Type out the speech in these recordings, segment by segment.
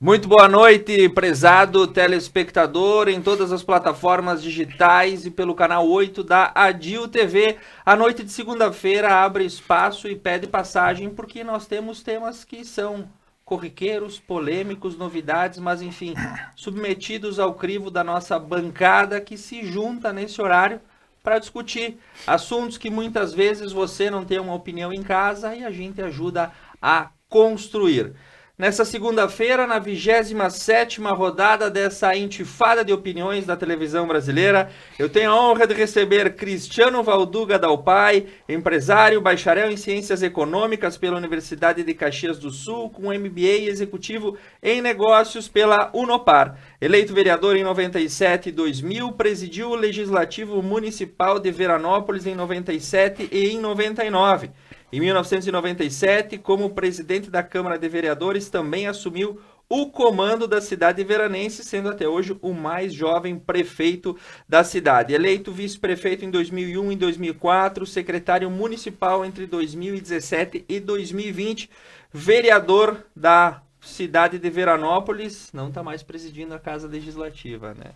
Muito boa noite, prezado telespectador, em todas as plataformas digitais e pelo canal 8 da Adil TV. A noite de segunda-feira abre espaço e pede passagem porque nós temos temas que são corriqueiros, polêmicos, novidades, mas enfim, submetidos ao crivo da nossa bancada que se junta nesse horário para discutir assuntos que muitas vezes você não tem uma opinião em casa e a gente ajuda a construir. Nessa segunda-feira, na 27ª rodada dessa intifada de opiniões da televisão brasileira, eu tenho a honra de receber Cristiano Valduga Dalpai, empresário, bacharel em Ciências Econômicas pela Universidade de Caxias do Sul, com MBA executivo em Negócios pela Unopar. Eleito vereador em 97 e 2000, presidiu o Legislativo Municipal de Veranópolis em 97 e em 99. Em 1997, como presidente da Câmara de Vereadores, também assumiu o comando da cidade veranense, sendo até hoje o mais jovem prefeito da cidade. Eleito vice-prefeito em 2001 e 2004, secretário municipal entre 2017 e 2020, vereador da cidade de Veranópolis, não está mais presidindo a Casa Legislativa, né?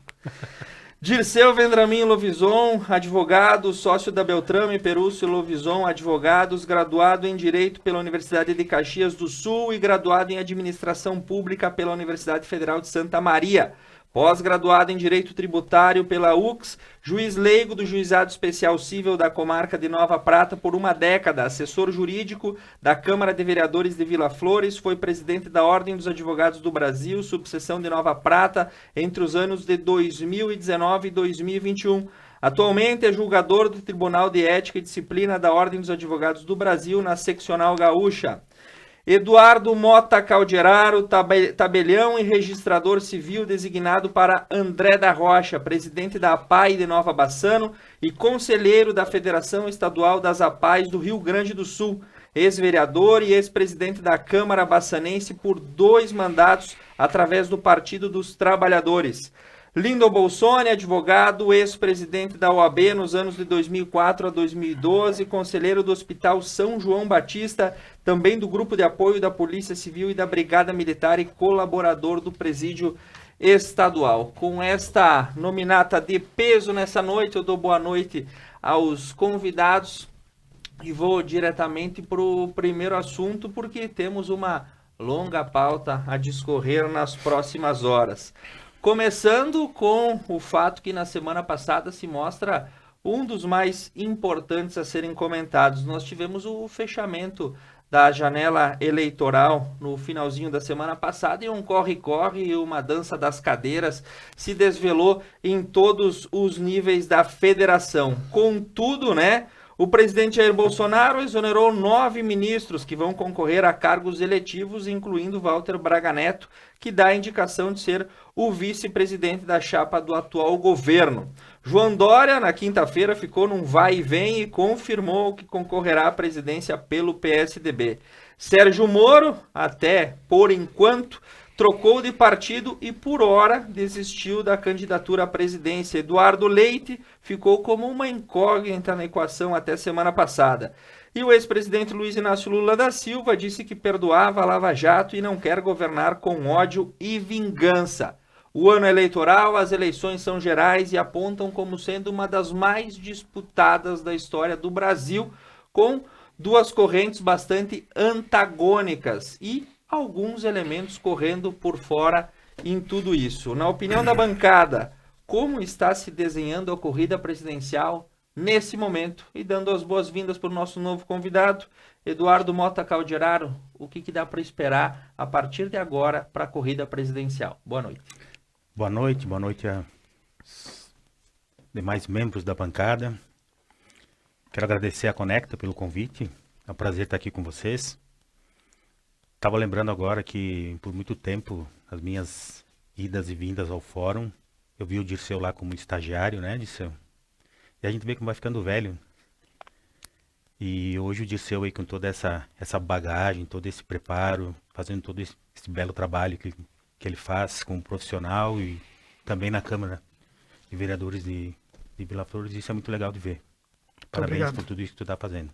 Dirceu Vendramin Lovison, advogado, sócio da Beltrame, Perúcio Lovison, advogados, graduado em Direito pela Universidade de Caxias do Sul e graduado em Administração Pública pela Universidade Federal de Santa Maria. Pós-graduado em Direito Tributário pela UX, juiz leigo do Juizado Especial Cível da Comarca de Nova Prata por uma década, assessor jurídico da Câmara de Vereadores de Vila Flores, foi presidente da Ordem dos Advogados do Brasil, subseção de Nova Prata, entre os anos de 2019 e 2021. Atualmente é julgador do Tribunal de Ética e Disciplina da Ordem dos Advogados do Brasil, na Seccional Gaúcha. Eduardo Mota Calderaro, tabelião e registrador civil designado para André da Rocha, presidente da APAI de Nova Bassano e conselheiro da Federação Estadual das APAIs do Rio Grande do Sul, ex-vereador e ex-presidente da Câmara Bassanense por 2 mandatos através do Partido dos Trabalhadores. Lindo Bolsoni, advogado, ex-presidente da OAB nos anos de 2004 a 2012, conselheiro do Hospital São João Batista, também do Grupo de Apoio da Polícia Civil e da Brigada Militar e colaborador do Presídio Estadual. Com esta nominata de peso nessa noite, eu dou boa noite aos convidados e vou diretamente para o primeiro assunto, porque temos uma longa pauta a discorrer nas próximas horas. Começando com o fato que na semana passada se mostra um dos mais importantes a serem comentados. Nós tivemos o fechamento da janela eleitoral no finalzinho da semana passada e um corre-corre e uma dança das cadeiras se desvelou em todos os níveis da federação. Contudo, né, o presidente Jair Bolsonaro exonerou 9 ministros que vão concorrer a cargos eletivos, incluindo Walter Braga Neto, que dá a indicação de ser o vice-presidente da chapa do atual governo. João Dória, na quinta-feira, ficou num vai e vem e confirmou que concorrerá à presidência pelo PSDB. Sérgio Moro, até por enquanto, trocou de partido e, por hora, desistiu da candidatura à presidência. Eduardo Leite ficou como uma incógnita na equação até semana passada. E o ex-presidente Luiz Inácio Lula da Silva disse que perdoava a Lava Jato e não quer governar com ódio e vingança. O ano eleitoral, as eleições são gerais e apontam como sendo uma das mais disputadas da história do Brasil, com 2 correntes bastante antagônicas e alguns elementos correndo por fora em tudo isso. Na opinião da bancada, como está se desenhando a corrida presidencial nesse momento? E dando as boas-vindas para o nosso novo convidado, Eduardo Mota Calderaro, o que dá para esperar a partir de agora para a corrida presidencial? Boa noite. Boa noite a demais membros da bancada. Quero agradecer a Conecta pelo convite, é um prazer estar aqui com vocês. Estava lembrando agora que por muito tempo, as minhas idas e vindas ao fórum, eu vi o Dirceu lá como estagiário, né, Dirceu? E a gente vê como vai ficando velho. E hoje o Dirceu aí com toda essa bagagem, todo esse preparo, fazendo todo esse belo trabalho que ele faz como profissional e também na Câmara de Vereadores de Vila Flores, isso é muito legal de ver. Parabéns por tudo isso que tu está fazendo.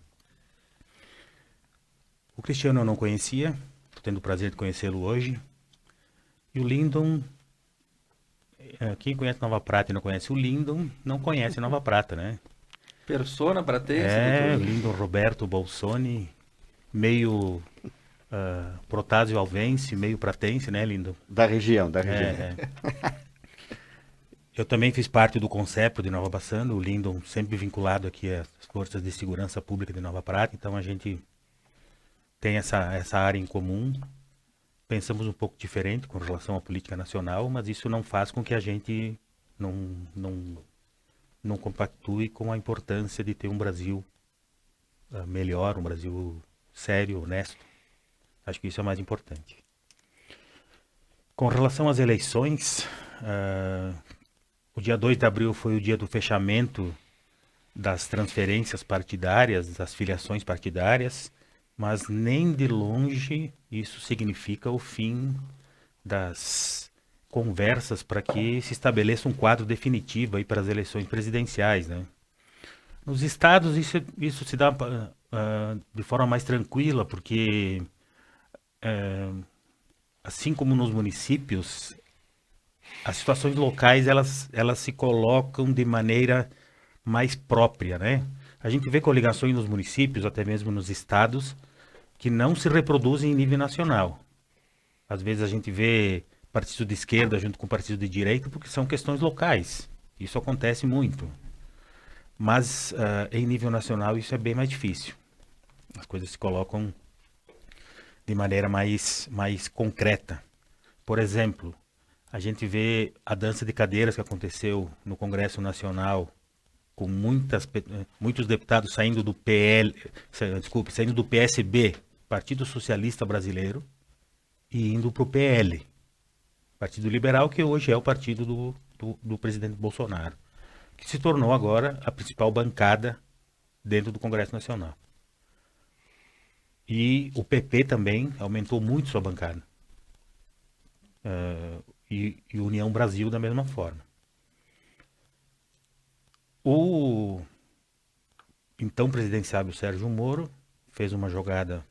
O Cristiano eu não conhecia, estou tendo o prazer de conhecê-lo hoje. E o Lyndon, quem conhece Nova Prata e não conhece o Lyndon, não conhece Nova Prata, né? Persona pratense, doutor? Lyndon Roberto Bolsoni, meio Protásio Alvense, meio pratense, né, Lyndon? Da região, da região. Eu também fiz parte do Concepro de Nova Bassano, o Lyndon sempre vinculado aqui às Forças de Segurança Pública de Nova Prata, então a gente tem essa área em comum. Pensamos um pouco diferente com relação à política nacional, mas isso não faz com que a gente não compactue com a importância de ter um Brasil melhor, um Brasil sério, honesto. Acho que isso é mais importante. Com relação às eleições, o dia 2 de abril foi o dia do fechamento das transferências partidárias, das filiações partidárias, mas nem de longe isso significa o fim das conversas para que se estabeleça um quadro definitivo aí para as eleições presidenciais, né? Nos estados isso se dá de forma mais tranquila, porque assim como nos municípios, as situações locais elas se colocam de maneira mais própria, né? A gente vê coligações nos municípios, até mesmo nos estados, que não se reproduzem em nível nacional. Às vezes a gente vê partido de esquerda junto com partido de direita porque são questões locais. Isso acontece muito. Mas em nível nacional isso é bem mais difícil. As coisas se colocam de maneira mais concreta. Por exemplo, a gente vê a dança de cadeiras que aconteceu no Congresso Nacional, com muitos deputados saindo do saindo do PSB, Partido Socialista Brasileiro, e indo para o PL, Partido Liberal, que hoje é o partido do presidente Bolsonaro, que se tornou agora a principal bancada dentro do Congresso Nacional. E o PP também aumentou muito sua bancada. E União Brasil da mesma forma. O então presidenciável Sérgio Moro fez uma jogada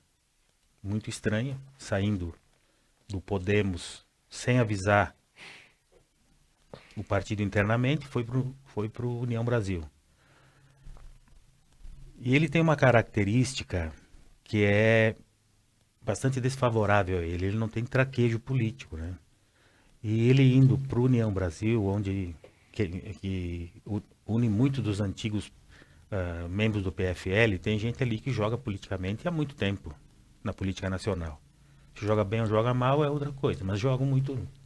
muito estranha, saindo do Podemos sem avisar o partido internamente, foi para o União Brasil. E ele tem uma característica que é bastante desfavorável a ele. Ele não tem traquejo político, né? E ele indo para o União Brasil, onde que une muitos dos antigos membros do PFL, tem gente ali que joga politicamente há muito tempo na política nacional. Se joga bem ou joga mal é outra coisa, mas jogam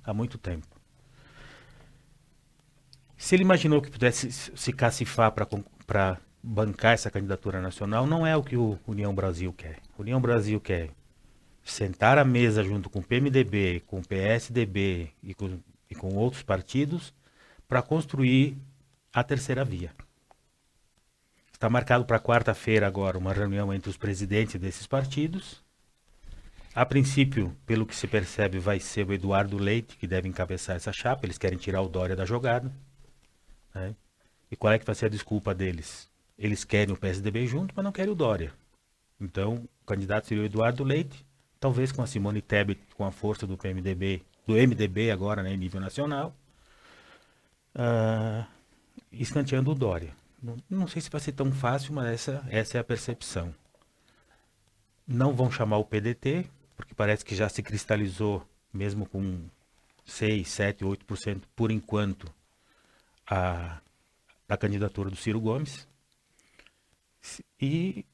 há muito tempo. Se ele imaginou que pudesse se cacifar para bancar essa candidatura nacional, não é o que o União Brasil quer. O União Brasil quer sentar à mesa junto com o PMDB, com o PSDB e com outros partidos para construir a terceira via. Está marcado para quarta-feira agora uma reunião entre os presidentes desses partidos. A princípio, pelo que se percebe, vai ser o Eduardo Leite que deve encabeçar essa chapa. Eles querem tirar o Dória da jogada, né? E qual é que vai ser a desculpa deles? Eles querem o PSDB junto, mas não querem o Dória. Então, o candidato seria o Eduardo Leite, talvez com a Simone Tebet, com a força do MDB agora, né, em nível nacional, escanteando o Dória. Não sei se vai ser tão fácil, mas essa é a percepção. Não vão chamar o PDT, porque parece que já se cristalizou, mesmo com 6, 7, 8% por enquanto, a candidatura do Ciro Gomes. E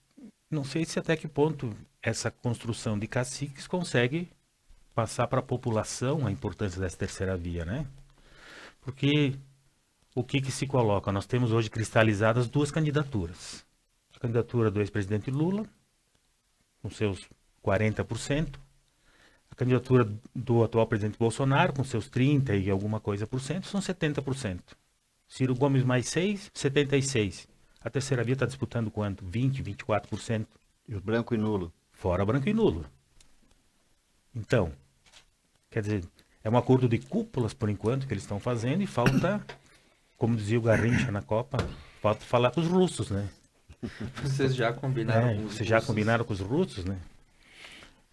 não sei se até que ponto essa construção de caciques consegue passar para a população a importância dessa terceira via, né? Porque o que se coloca? Nós temos hoje cristalizadas duas candidaturas. A candidatura do ex-presidente Lula, com seus 40%. A candidatura do atual presidente Bolsonaro, com seus 30 e alguma coisa por cento, são 70%. Ciro Gomes mais 6, 76%. A terceira via está disputando quanto? 20, 24%. E o branco e nulo? Fora branco e nulo. Então, quer dizer, é um acordo de cúpulas por enquanto que eles estão fazendo e falta, como dizia o Garrincha na Copa, falta falar com os russos, né? Vocês já combinaram com os russos? Vocês já combinaram com os russos, né?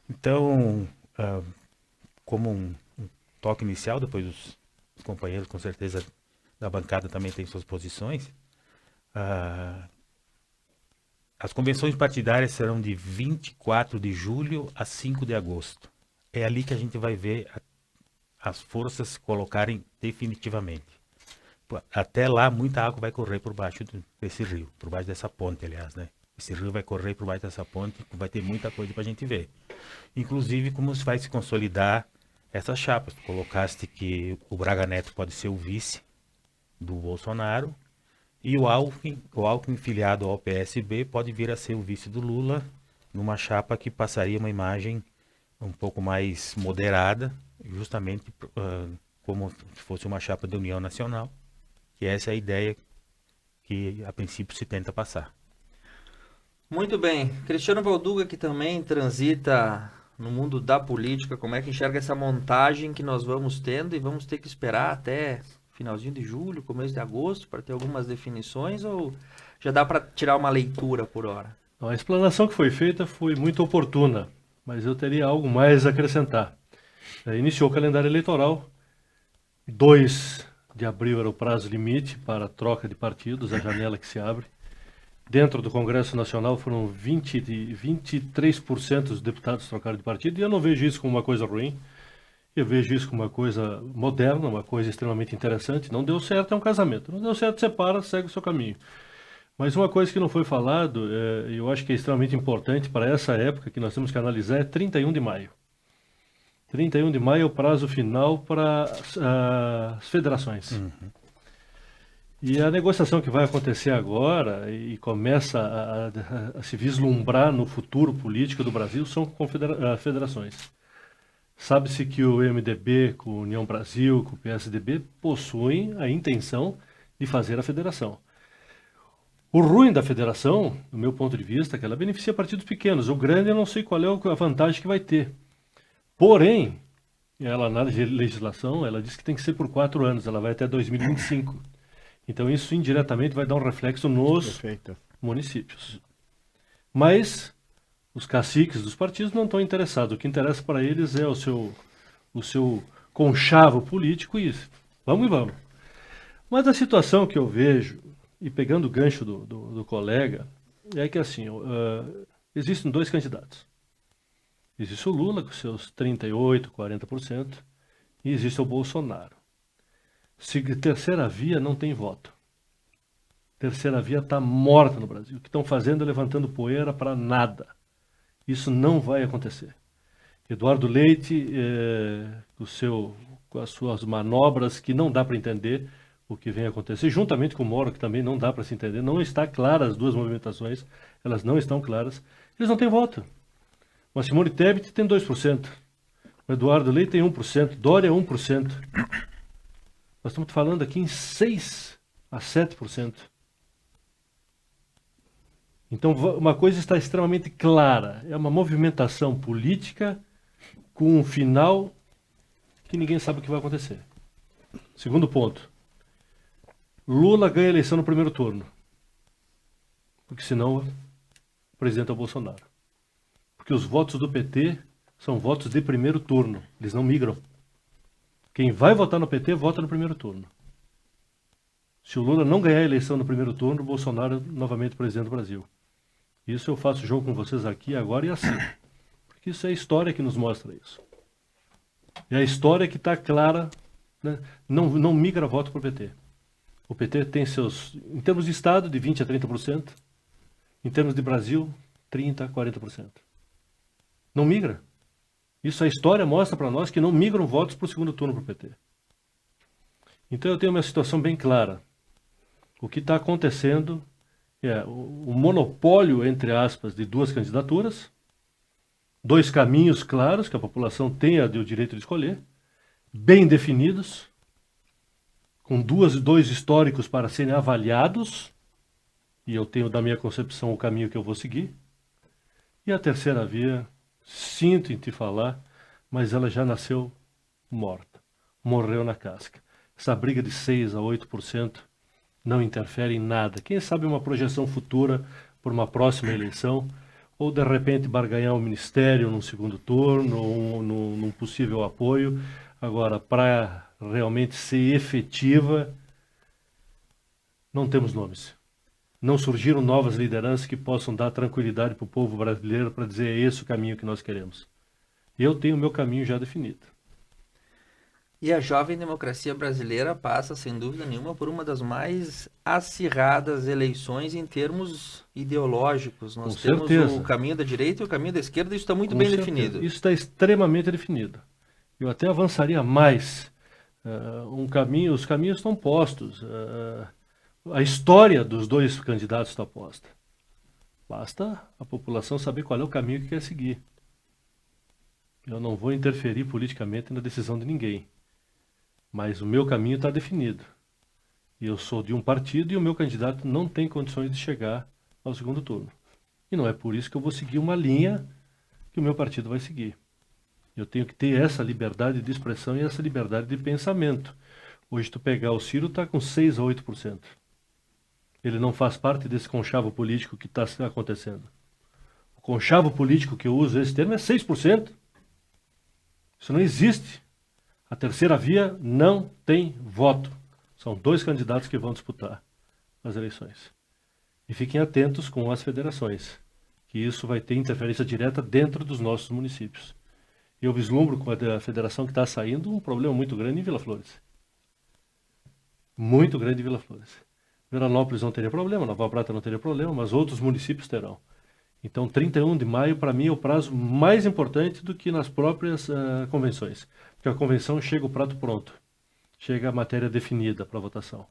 Então, como toque inicial, depois os companheiros, com certeza, da bancada também têm suas posições. As convenções partidárias serão de 24 de julho a 5 de agosto. É ali que a gente vai ver as forças se colocarem definitivamente. Até lá, muita água vai correr por baixo desse rio, por baixo dessa ponte, aliás, né? Esse rio vai correr por baixo dessa ponte, vai ter muita coisa para a gente ver. Inclusive, como vai se consolidar essas chapas. Tu colocaste que o Braga Neto pode ser o vice do Bolsonaro e o Alckmin filiado ao PSB pode vir a ser o vice do Lula numa chapa que passaria uma imagem um pouco mais moderada, justamente como se fosse uma chapa de união nacional, que essa é a ideia que a princípio se tenta passar. Muito bem. Cristiano Valduga, que também transita no mundo da política, como é que enxerga essa montagem que nós vamos tendo e vamos ter que esperar até finalzinho de julho, começo de agosto, para ter algumas definições, ou já dá para tirar uma leitura por hora? A explanação que foi feita foi muito oportuna, mas eu teria algo mais a acrescentar. Iniciou o calendário eleitoral, 2 de abril era o prazo limite para a troca de partidos, a janela que se abre. Dentro do Congresso Nacional foram 23% dos deputados trocaram de partido, e eu não vejo isso como uma coisa ruim. Eu vejo isso como uma coisa moderna, uma coisa extremamente interessante. Não deu certo, é um casamento. Não deu certo, separa, segue o seu caminho. Mas uma coisa que não foi falado, eu acho que é extremamente importante para essa época que nós temos que analisar, é 31 de maio. 31 de maio é o prazo final para as federações. Uhum. E a negociação que vai acontecer agora e começa a se vislumbrar no futuro político do Brasil são federações. Sabe-se que o MDB, com a União Brasil, com o PSDB, possuem a intenção de fazer a federação. O ruim da federação, do meu ponto de vista, é que ela beneficia partidos pequenos. O grande eu não sei qual é a vantagem que vai ter. Porém, ela na legislação, ela diz que tem que ser por 4 anos, ela vai até 2025. Então isso indiretamente vai dar um reflexo nos municípios. Mas os caciques dos partidos não estão interessados. O que interessa para eles é o seu conchavo político e vamos e vamos. Mas a situação que eu vejo, e pegando o gancho do colega, é que assim, existem 2 candidatos. Existe o Lula com seus 38%, 40%, e existe o Bolsonaro. Terceira via não tem voto. Terceira via está morta no Brasil. O que estão fazendo é levantando poeira para nada. Isso não vai acontecer. Eduardo Leite, com as suas manobras que não dá para entender o que vem acontecer, juntamente com o Moro, que também não dá para se entender, não está clara as duas movimentações, elas não estão claras, eles não têm voto. O Simone Tebet tem 2%, o Eduardo Leite tem 1%, Dória 1%. Nós estamos falando aqui em 6% a 7%. Então, uma coisa está extremamente clara. É uma movimentação política com um final que ninguém sabe o que vai acontecer. Segundo ponto. Lula ganha a eleição no primeiro turno. Porque senão o presidente é o Bolsonaro. Porque os votos do PT são votos de primeiro turno. Eles não migram. Quem vai votar no PT, vota no primeiro turno. Se o Lula não ganhar a eleição no primeiro turno, o Bolsonaro é novamente presidente do Brasil. Isso eu faço jogo com vocês aqui, agora e assim. Porque isso é a história que nos mostra isso. É a história que está clara, né? Não migra voto para o PT. O PT tem seus, em termos de Estado, de 20% a 30%. Em termos de Brasil, 30% a 40%. Não migra. Isso a história mostra para nós que não migram votos para o segundo turno para o PT. Então eu tenho uma situação bem clara. O que está acontecendo é o monopólio, entre aspas, de 2 candidaturas, 2 caminhos claros que a população tenha o direito de escolher, bem definidos, com 2 históricos para serem avaliados, e eu tenho da minha concepção o caminho que eu vou seguir. E a terceira via, sinto em te falar, mas ela já nasceu morta, morreu na casca. Essa briga de 6% a 8% não interfere em nada. Quem sabe uma projeção futura por uma próxima eleição, ou de repente barganhar o ministério num segundo turno, ou num possível apoio. Agora, para realmente ser efetiva, não temos nomes. Não surgiram novas lideranças que possam dar tranquilidade para o povo brasileiro para dizer é esse o caminho que nós queremos. Eu tenho o meu caminho já definido. E a jovem democracia brasileira passa, sem dúvida nenhuma, por uma das mais acirradas eleições em termos ideológicos. Nós Com temos certeza. o caminho da direita e o caminho da esquerda, e isso está muito Com bem certeza. definido. Isso está extremamente definido. Eu até avançaria mais. Os caminhos estão postos. A história dos dois candidatos está posta. Basta a população saber qual é o caminho que quer seguir. Eu não vou interferir politicamente na decisão de ninguém. Mas o meu caminho está definido. Eu sou de um partido e o meu candidato não tem condições de chegar ao segundo turno. E não é por isso que eu vou seguir uma linha que o meu partido vai seguir. Eu tenho que ter essa liberdade de expressão e essa liberdade de pensamento. Hoje, tu pegar o Ciro, está com 6 a 8%. Ele não faz parte desse conchavo político que está acontecendo. O conchavo político que eu uso esse termo é 6%. Isso não existe. A terceira via não tem voto. São 2 candidatos que vão disputar as eleições. E fiquem atentos com as federações, que isso vai ter interferência direta dentro dos nossos municípios. Eu vislumbro com a federação que está saindo um problema muito grande em Vila Flores. Muito grande em Vila Flores. Veranópolis não teria problema, Nova Prata não teria problema, mas outros municípios terão. Então, 31 de maio, para mim, é o prazo mais importante do que nas próprias convenções. Porque a convenção chega o prato pronto. Chega a matéria definida para votação.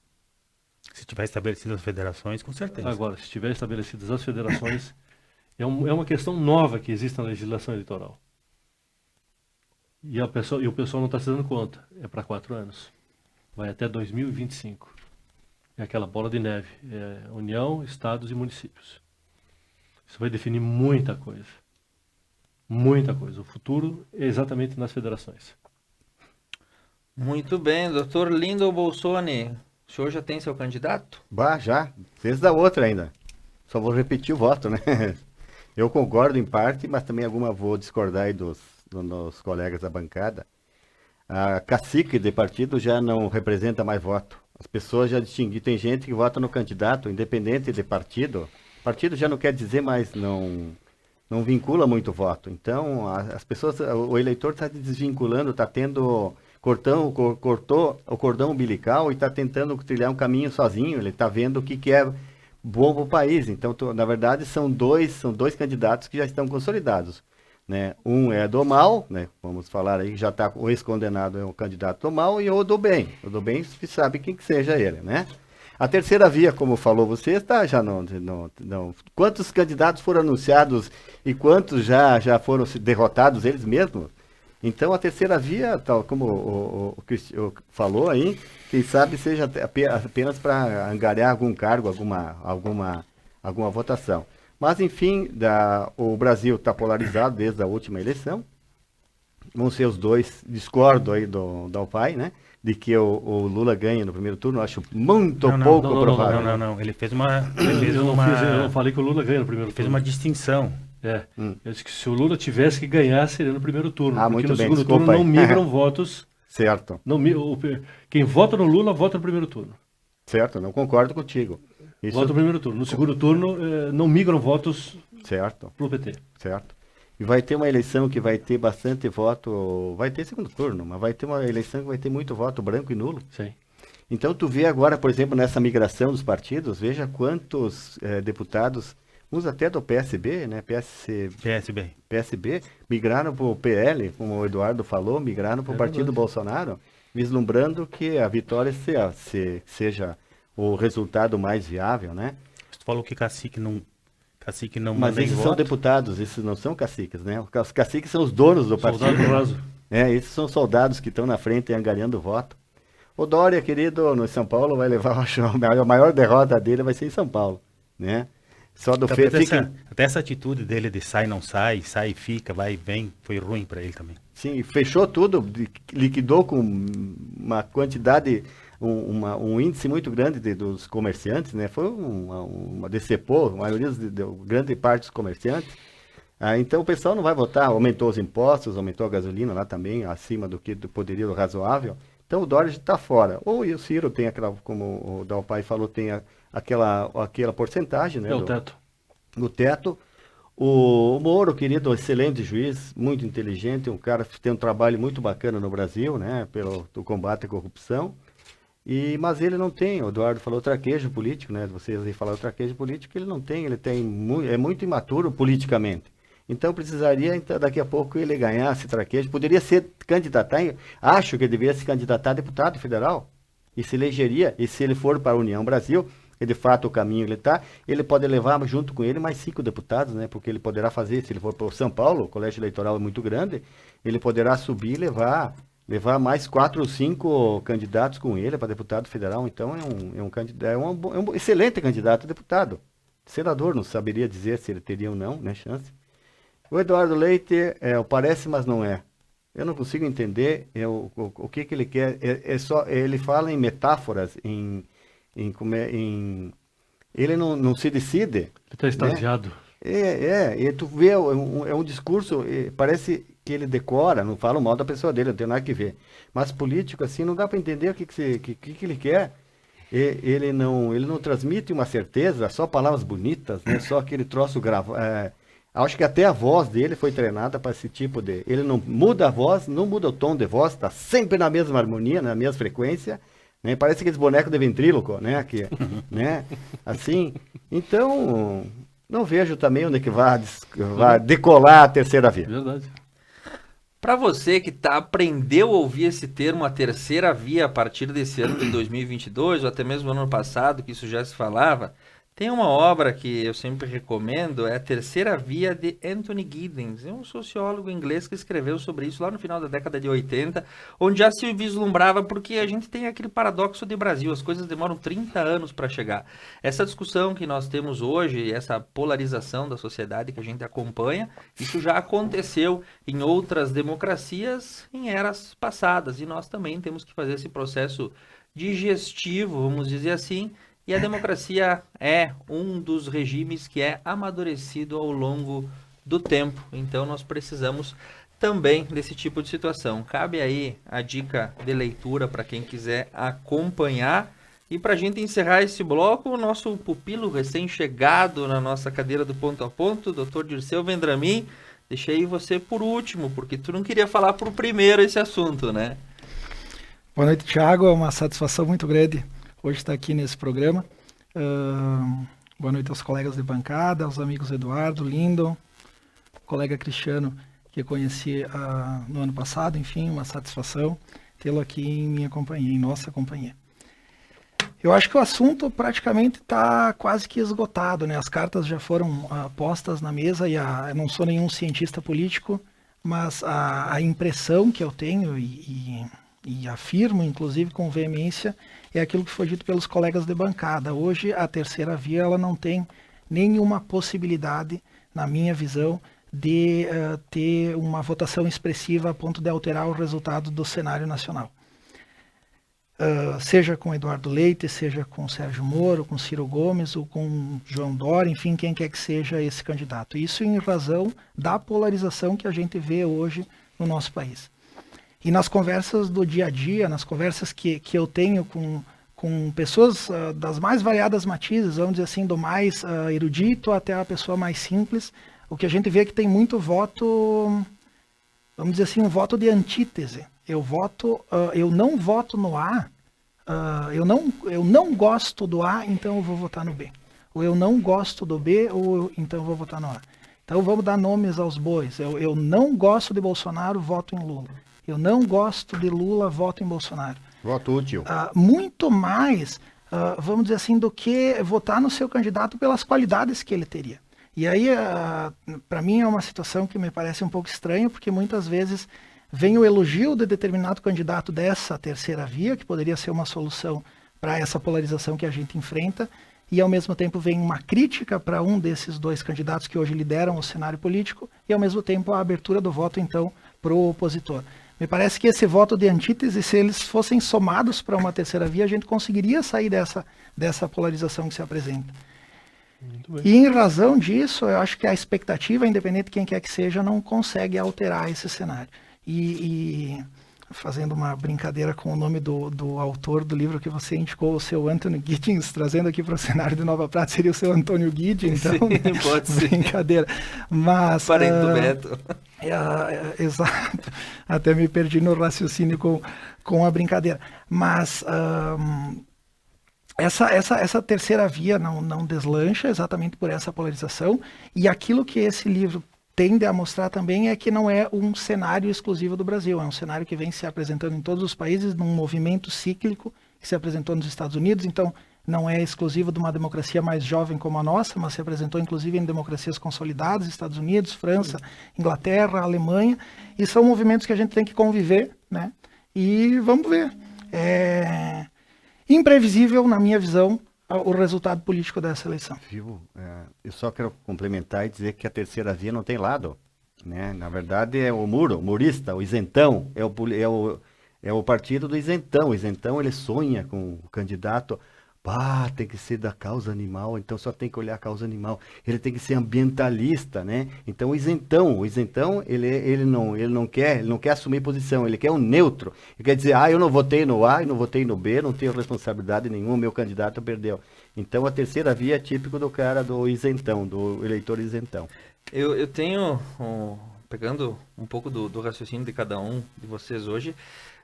Se tiver estabelecidas as federações, com certeza. Agora, se tiver estabelecidas as federações, é uma questão nova que existe na legislação eleitoral. E o pessoal não está se dando conta. É para 4 anos. Vai até 2025. É aquela bola de neve. É União, Estados e municípios. Isso vai definir muita coisa. Muita coisa. O futuro é exatamente nas federações. Muito bem, doutor Lindo Bolsoni. O senhor já tem seu candidato? Bah, já. Fez da outra ainda. Só vou repetir o voto, né? Eu concordo em parte, mas também vou discordar aí dos colegas da bancada. A cacique de partido já não representa mais voto. As pessoas já distinguem. Tem gente que vota no candidato, independente de partido. Partido já não quer dizer mais, não vincula muito voto. Então, as pessoas, o eleitor está desvinculando, está cortou o cordão umbilical e está tentando trilhar um caminho sozinho. Ele está vendo o que é bom para o país. Então, na verdade, são dois candidatos que já estão consolidados. Né? Um é do mal, né? Vamos falar aí, já está o ex-condenado é o candidato do mal, e o do bem. O do bem se sabe quem que seja ele, né? A terceira via, como falou você, já não. Quantos candidatos foram anunciados e quantos já foram derrotados eles mesmos? Então a terceira via, tal como o Cristiano falou aí, quem sabe seja apenas para angariar algum cargo, alguma votação. Mas enfim, o Brasil está polarizado desde a última eleição. Vão ser os dois, discordo aí do pai, né? De que o Lula ganha no primeiro turno, eu acho muito pouco provável. Não. Ele fez uma. Eu não falei que o Lula ganha no primeiro turno. Fez uma distinção. Eu disse que se o Lula tivesse que ganhar, seria no primeiro turno. Ah, porque muito no bem, segundo desculpa turno aí. não migram votos. Certo. Quem vota no Lula, vota no primeiro turno. Certo, não concordo contigo. Vota no primeiro turno. No segundo turno, não migram votos certo. pro PT. Certo. E vai ter uma eleição que vai ter bastante voto, vai ter segundo turno, mas vai ter uma eleição que vai ter muito voto branco e nulo. Sim. Então tu vê agora, por exemplo, nessa migração dos partidos, veja quantos deputados, uns até do PSB, né, PSB, migraram para o PL, como o Eduardo falou, migraram para o partido Bolsonaro, vislumbrando que a vitória seja o resultado mais viável, né? Tu falou que cacique não mas manda em esses voto. são deputados, esses não são caciques, né? Os caciques são os donos do partido. Soldado raso. Esses são soldados que estão na frente angariando voto. O Dória, querido, no São Paulo vai levar, a maior derrota dele vai ser em São Paulo, né? Só do Então, até essa atitude dele de sai, não sai, sai, fica, vai e vem, foi ruim para ele também. Sim, fechou tudo, liquidou com uma quantidade, um índice muito grande dos comerciantes, né? Foi decepou a maioria grande parte dos comerciantes. Então o pessoal não vai votar, aumentou os impostos, aumentou a gasolina lá também, acima do que poderia, do razoável. Então o Dória está fora. Ou o Ciro tem aquela, como o Dalpai falou, tem aquela porcentagem, né? É o teto. No teto. O Moro, querido, excelente juiz, muito inteligente, um cara que tem um trabalho muito bacana no Brasil, né? Do combate à corrupção. Mas ele não tem, o Eduardo falou traquejo político, né? Vocês aí falaram traquejo político, ele não tem, é muito imaturo politicamente. Então precisaria, então, daqui a pouco, ele ganhar esse traquejo. Poderia ser candidatar, acho que ele deveria se candidatar a deputado federal. E se elegeria, e se ele for para a União Brasil, que de fato o caminho ele está, ele pode levar junto com ele mais 5 deputados, né? Porque ele poderá fazer, se ele for para o São Paulo, o colégio eleitoral é muito grande, ele poderá subir e levar mais 4 ou 5 candidatos com ele para deputado federal. Então é um excelente candidato a deputado. Senador, não saberia dizer se ele teria ou não, né, chance. O Eduardo Leite parece, mas não é. Eu não consigo entender o que ele quer. Ele fala em metáforas, ele não se decide. Ele está extasiado. Né? E tu vê, é um discurso, parece que ele decora, não fala mal da pessoa dele, não tem nada que ver. Mas político, assim, não dá para entender o que ele quer. Ele não transmite uma certeza, só palavras bonitas, né? Só aquele troço gravado. Acho que até a voz dele foi treinada para esse tipo de... Ele não muda a voz, não muda o tom de voz, está sempre na mesma harmonia, na mesma frequência, né? Parece aqueles bonecos de ventríloco, né? Né? Assim, então, não vejo também onde que vai decolar a terceira via. Verdade. Para você que aprendeu a ouvir esse termo, a terceira via, a partir desse ano de 2022, ou até mesmo no ano passado, que isso já se falava, tem uma obra que eu sempre recomendo, é A Terceira Via, de Anthony Giddens. É um sociólogo inglês que escreveu sobre isso lá no final da década de 80, onde já se vislumbrava, porque a gente tem aquele paradoxo de Brasil, as coisas demoram 30 anos para chegar. Essa discussão que nós temos hoje, essa polarização da sociedade que a gente acompanha, isso já aconteceu em outras democracias em eras passadas, e nós também temos que fazer esse processo digestivo, vamos dizer assim. E a democracia é um dos regimes que é amadurecido ao longo do tempo. Então nós precisamos também desse tipo de situação. Cabe aí a dica de leitura para quem quiser acompanhar. E para a gente encerrar esse bloco, o nosso pupilo recém-chegado na nossa cadeira do Ponto a Ponto, Dr. Dirceu Vendramin, deixei você por último, porque tu não queria falar por primeiro esse assunto, né? Boa noite, Thiago. É uma satisfação muito grande hoje está aqui nesse programa. Boa noite aos colegas de bancada, aos amigos Eduardo, Lindon, colega Cristiano, que eu conheci no ano passado. Enfim, uma satisfação tê-lo aqui em minha companhia, em nossa companhia. Eu acho que o assunto praticamente está quase que esgotado, né? As cartas já foram postas na mesa e eu não sou nenhum cientista político, mas a impressão que eu tenho e afirmo, inclusive com veemência, é aquilo que foi dito pelos colegas de bancada. Hoje, a terceira via ela não tem nenhuma possibilidade, na minha visão, de ter uma votação expressiva a ponto de alterar o resultado do cenário nacional. Seja com Eduardo Leite, seja com Sérgio Moro, com Ciro Gomes ou com João Dória, enfim, quem quer que seja esse candidato. Isso em razão da polarização que a gente vê hoje no nosso país. E nas conversas do dia a dia, nas conversas que eu tenho com pessoas das mais variadas matizes, vamos dizer assim, do mais erudito até a pessoa mais simples, o que a gente vê é que tem muito voto, vamos dizer assim, um voto de antítese. Eu não voto no A, eu não gosto do A, então eu vou votar no B. Ou eu não gosto do B, então eu vou votar no A. Então vamos dar nomes aos bois. Eu não gosto de Bolsonaro, voto em Lula. Eu não gosto de Lula, voto em Bolsonaro. Voto útil. Muito mais, vamos dizer assim, do que votar no seu candidato pelas qualidades que ele teria. E aí, para mim, é uma situação que me parece um pouco estranha, porque muitas vezes vem o elogio de determinado candidato dessa terceira via, que poderia ser uma solução para essa polarização que a gente enfrenta, e ao mesmo tempo vem uma crítica para um desses dois candidatos que hoje lideram o cenário político, e ao mesmo tempo a abertura do voto, então, para o opositor. Me parece que esse voto de antítese, se eles fossem somados para uma terceira via, a gente conseguiria sair dessa polarização que se apresenta. Muito bem. E em razão disso, eu acho que a expectativa, independente de quem quer que seja, não consegue alterar esse cenário. E fazendo uma brincadeira com o nome do autor do livro que você indicou, o seu Antônio Giddens, trazendo aqui para o cenário de Nova Prata, seria o seu Antônio Guidi, então, Sim, pode ser. brincadeira. Mas, Parente do Beto. exato, até me perdi no raciocínio com a brincadeira. Mas essa terceira via não deslancha exatamente por essa polarização, e aquilo que esse livro tende a mostrar também é que não é um cenário exclusivo do Brasil, é um cenário que vem se apresentando em todos os países, num movimento cíclico que se apresentou nos Estados Unidos, então não é exclusivo de uma democracia mais jovem como a nossa, mas se apresentou inclusive em democracias consolidadas, Estados Unidos, França, Inglaterra, Alemanha, e são movimentos que a gente tem que conviver, né? E vamos ver. É imprevisível, na minha visão, o resultado político dessa eleição. Viu? Eu só quero complementar e dizer que a terceira via não tem lado, né? Na verdade é o murista, o isentão, é o partido do isentão. O isentão, ele sonha com o candidato, tem que ser da causa animal, então só tem que olhar a causa animal. Ele tem que ser ambientalista, né? Então o isentão, ele não quer assumir posição, ele quer um neutro. Ele quer dizer, eu não votei no A, eu não votei no B, não tenho responsabilidade nenhuma, meu candidato perdeu. Então a terceira via é típico do cara do isentão, do eleitor isentão. Eu tenho, pegando um pouco do raciocínio de cada um de vocês hoje,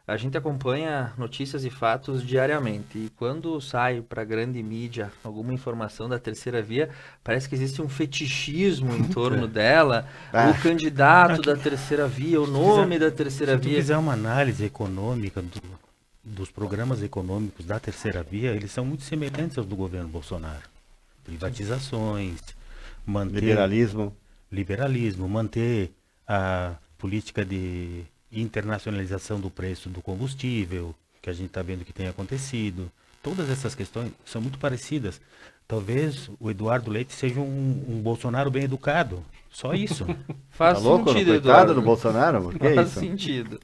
a gente acompanha notícias e fatos diariamente, e quando sai para a grande mídia alguma informação da terceira via, parece que existe um fetichismo em torno dela, o candidato da terceira via, o nome da terceira via. Se tu fizer uma análise econômica dos programas econômicos da terceira via, eles são muito semelhantes aos do governo Bolsonaro. Privatizações, liberalismo, manter a política de internacionalização do preço do combustível, que a gente está vendo que tem acontecido. Todas essas questões são muito parecidas. Talvez o Eduardo Leite seja um Bolsonaro bem educado. Só isso. Faz louco, sentido, coitado Eduardo. do Bolsonaro? Que Faz isso? sentido.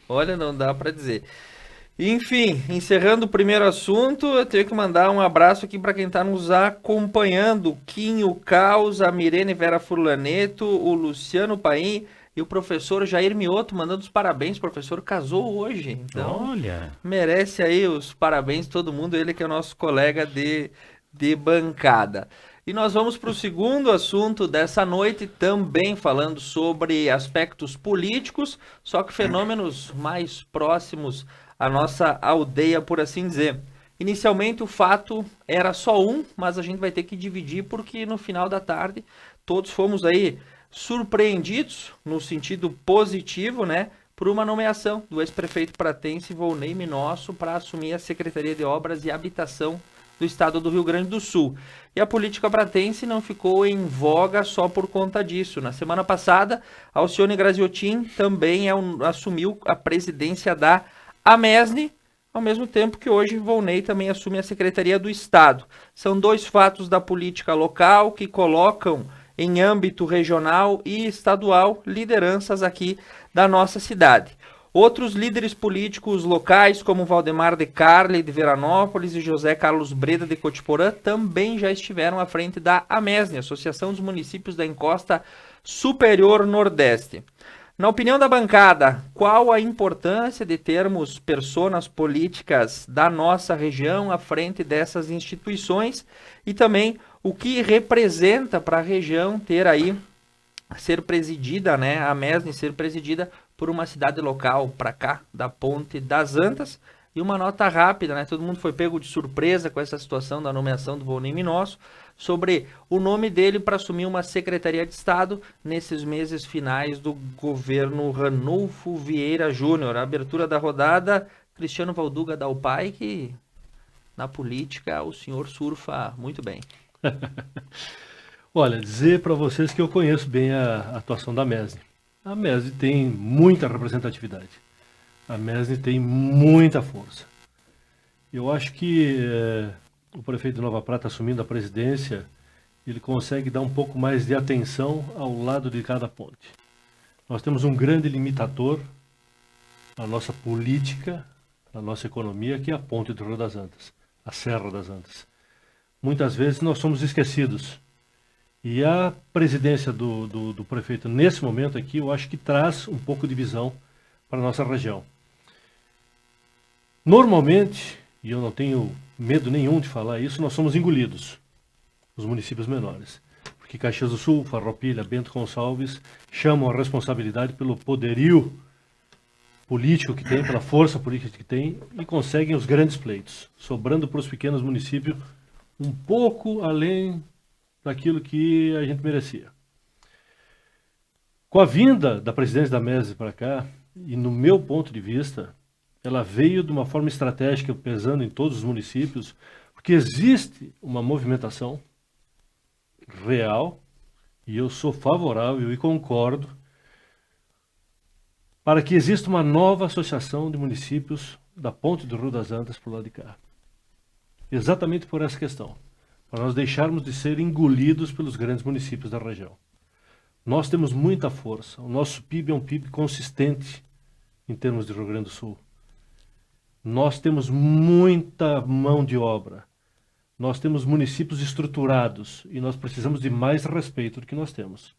Olha, não dá para dizer. Enfim, encerrando o primeiro assunto, eu tenho que mandar um abraço aqui para quem está nos acompanhando. Kim, o Caos, a Mirene Vera Furlaneto, o Luciano Paim e o professor Jair Mioto, mandando os parabéns. O professor casou hoje, então Olha, merece aí os parabéns todo mundo, ele que é nosso colega de bancada. E nós vamos para o segundo assunto dessa noite, também falando sobre aspectos políticos, só que fenômenos mais próximos à nossa aldeia, por assim dizer. Inicialmente o fato era só um, mas a gente vai ter que dividir porque no final da tarde todos fomos aí surpreendidos, no sentido positivo, né, por uma nomeação do ex-prefeito pratense Volney Minosso para assumir a Secretaria de Obras e Habitação do estado do Rio Grande do Sul. E a política pratense não ficou em voga só por conta disso. Na semana passada, Alcione Graziotin também assumiu a presidência da AMESNE, ao mesmo tempo que hoje Volney também assume a Secretaria do Estado. São dois fatos da política local que colocam em âmbito regional e estadual lideranças aqui da nossa cidade. Outros líderes políticos locais, como Valdemar de Carli de Veranópolis e José Carlos Breda de Cotiporã, também já estiveram à frente da AMESNE, Associação dos Municípios da Encosta Superior Nordeste. Na opinião da bancada, qual a importância de termos personas políticas da nossa região à frente dessas instituições e também o que representa para a região ter aí, ser presidida, né, a AMESNE ser presidida por uma cidade local para cá, da Ponte das Antas. E uma nota rápida, né, todo mundo foi pego de surpresa com essa situação da nomeação do Volney Minosso, sobre o nome dele para assumir uma Secretaria de Estado nesses meses finais do governo Ranulfo Vieira Júnior. A abertura da rodada, Cristiano Valduga dá o pai, que na política o senhor surfa muito bem. Olha, dizer para vocês que eu conheço bem a atuação da AMESNE. A AMESNE tem muita representatividade. A AMESNE tem muita força. Eu acho que o prefeito de Nova Prata, assumindo a presidência, ele consegue dar um pouco mais de atenção ao lado de cada ponte. Nós temos um grande limitador na nossa política, na nossa economia, que é a ponte do Rio das Antas, a Serra das Antas. muitas vezes nós somos esquecidos. E a presidência do prefeito, nesse momento aqui, eu acho que traz um pouco de visão para a nossa região. Normalmente, e eu não tenho medo nenhum de falar isso, nós somos engolidos, os municípios menores. Porque Caxias do Sul, Farroupilha, Bento Gonçalves chamam a responsabilidade pelo poderio político que tem, pela força política que tem, e conseguem os grandes pleitos, sobrando para os pequenos municípios um pouco além daquilo que a gente merecia. Com a vinda da presidência da MESE para cá, e no meu ponto de vista, ela veio de uma forma estratégica, pesando em todos os municípios, porque existe uma movimentação real, e eu sou favorável e concordo, para que exista uma nova associação de municípios da Ponte do Rio das Antas para o lado de cá. Exatamente por essa questão. Para nós deixarmos de ser engolidos pelos grandes municípios da região. Nós temos muita força. O nosso PIB é um PIB consistente em termos de Rio Grande do Sul. Nós temos muita mão de obra. Nós temos municípios estruturados e nós precisamos de mais respeito do que nós temos.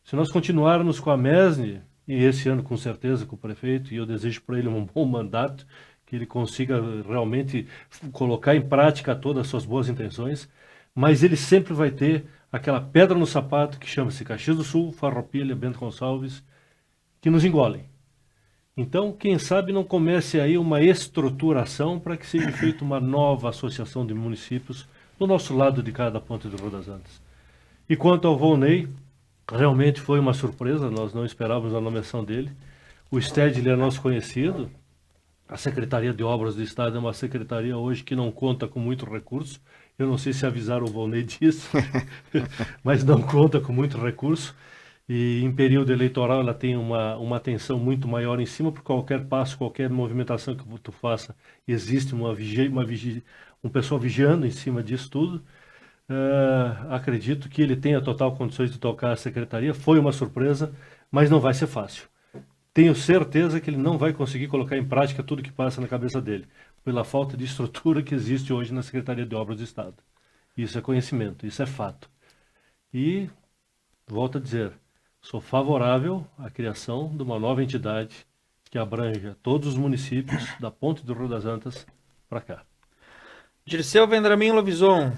Se nós continuarmos com a MESNE, e esse ano com certeza com o prefeito, e eu desejo para ele um bom mandato, que ele consiga realmente colocar em prática todas as suas boas intenções, mas ele sempre vai ter aquela pedra no sapato que chama-se Caxias do Sul, Farroupilha, Bento Gonçalves, que nos engolem. Então, quem sabe não comece aí uma estruturação para que seja feita uma nova associação de municípios do nosso lado de cada Ponte do Rio das Antas. E quanto ao Volney, realmente foi uma surpresa, nós não esperávamos a nomeação dele. O Stedley é nosso conhecido. A Secretaria de Obras do Estado é uma secretaria hoje que não conta com muito recurso. Eu não sei se avisaram o Volney disso, mas não conta com muito recurso. E em período eleitoral ela tem uma atenção muito maior em cima, por qualquer passo, qualquer movimentação que tu faça, existe um pessoal vigiando em cima disso tudo. Acredito que ele tenha total condições de tocar a secretaria. Foi uma surpresa, mas não vai ser fácil. Tenho certeza que ele não vai conseguir colocar em prática tudo que passa na cabeça dele, pela falta de estrutura que existe hoje na Secretaria de Obras do Estado. Isso é conhecimento, isso é fato. E, volto a dizer, sou favorável à criação de uma nova entidade que abranja todos os municípios da Ponte do Rio das Antas para cá. Dirceu Vendramin Lovison,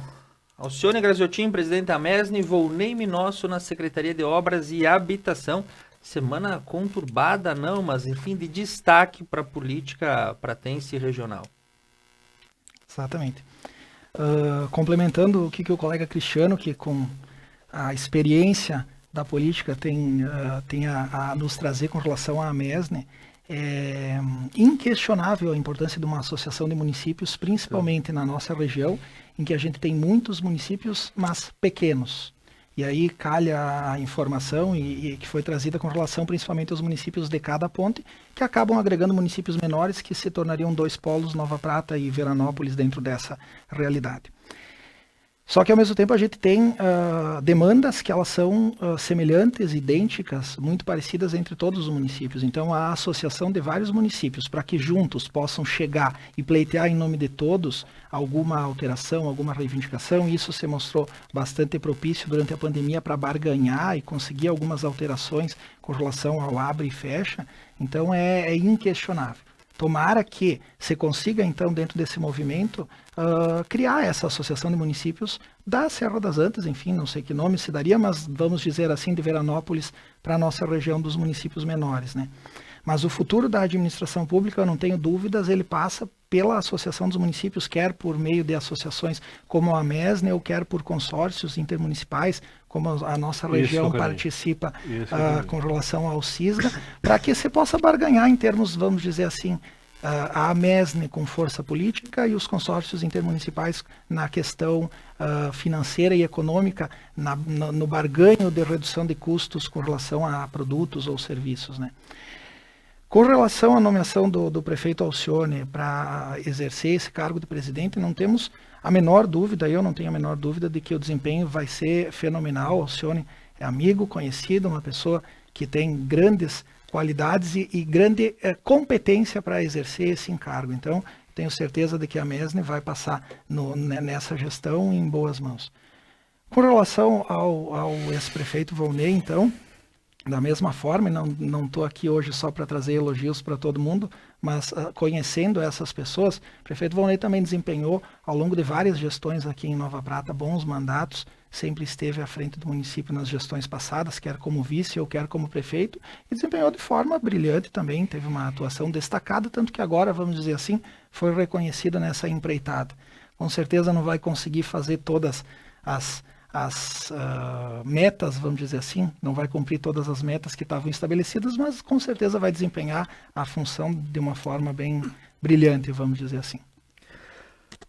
Alcione Graziotin, presidente da MESNE, Volney Minosso na Secretaria de Obras e Habitação. Semana conturbada não, mas enfim, de destaque para a política pratense e regional. Exatamente. Complementando o que o colega Cristiano, que com a experiência da política tem a nos trazer com relação à MESNE, é inquestionável a importância de uma associação de municípios, principalmente na nossa região, em que a gente tem muitos municípios, mas pequenos. E aí calha a informação e que foi trazida com relação principalmente aos municípios de cada ponte, que acabam agregando municípios menores que se tornariam 2 polos, Nova Prata e Veranópolis, dentro dessa realidade. Só que ao mesmo tempo a gente tem demandas que elas são semelhantes, idênticas, muito parecidas entre todos os municípios. Então a associação de vários municípios para que juntos possam chegar e pleitear em nome de todos alguma alteração, alguma reivindicação, isso se mostrou bastante propício durante a pandemia para barganhar e conseguir algumas alterações com relação ao abre e fecha. Então é inquestionável. Tomara que se consiga, então, dentro desse movimento, criar essa associação de municípios da Serra das Antas, enfim, não sei que nome se daria, mas vamos dizer assim, de Veranópolis para a nossa região dos municípios menores, né? Mas o futuro da administração pública, eu não tenho dúvidas, ele passa pela associação dos municípios, quer por meio de associações como a MESNE, ou quer por consórcios intermunicipais, como a nossa região participa com relação ao CISGA, para que se possa barganhar em termos, vamos dizer assim, a MESNE com força política e os consórcios intermunicipais na questão financeira e econômica, no barganho de redução de custos com relação a produtos ou serviços, né? Com relação à nomeação do prefeito Alcione para exercer esse cargo de presidente, não temos a menor dúvida, eu não tenho a menor dúvida de que o desempenho vai ser fenomenal. Alcione é amigo, conhecido, uma pessoa que tem grandes qualidades e grande competência para exercer esse encargo. Então, tenho certeza de que a Mesne vai passar nessa gestão em boas mãos. Com relação ao ex-prefeito Volney, então, da mesma forma, não estou aqui hoje só para trazer elogios para todo mundo, mas conhecendo essas pessoas, o prefeito Volney também desempenhou, ao longo de várias gestões aqui em Nova Prata, bons mandatos, sempre esteve à frente do município nas gestões passadas, quer como vice ou quer como prefeito, e desempenhou de forma brilhante também, teve uma atuação destacada, tanto que agora, vamos dizer assim, foi reconhecido nessa empreitada. Com certeza não vai conseguir fazer todas as metas, vamos dizer assim, não vai cumprir todas as metas que estavam estabelecidas, mas com certeza vai desempenhar a função de uma forma bem brilhante, vamos dizer assim.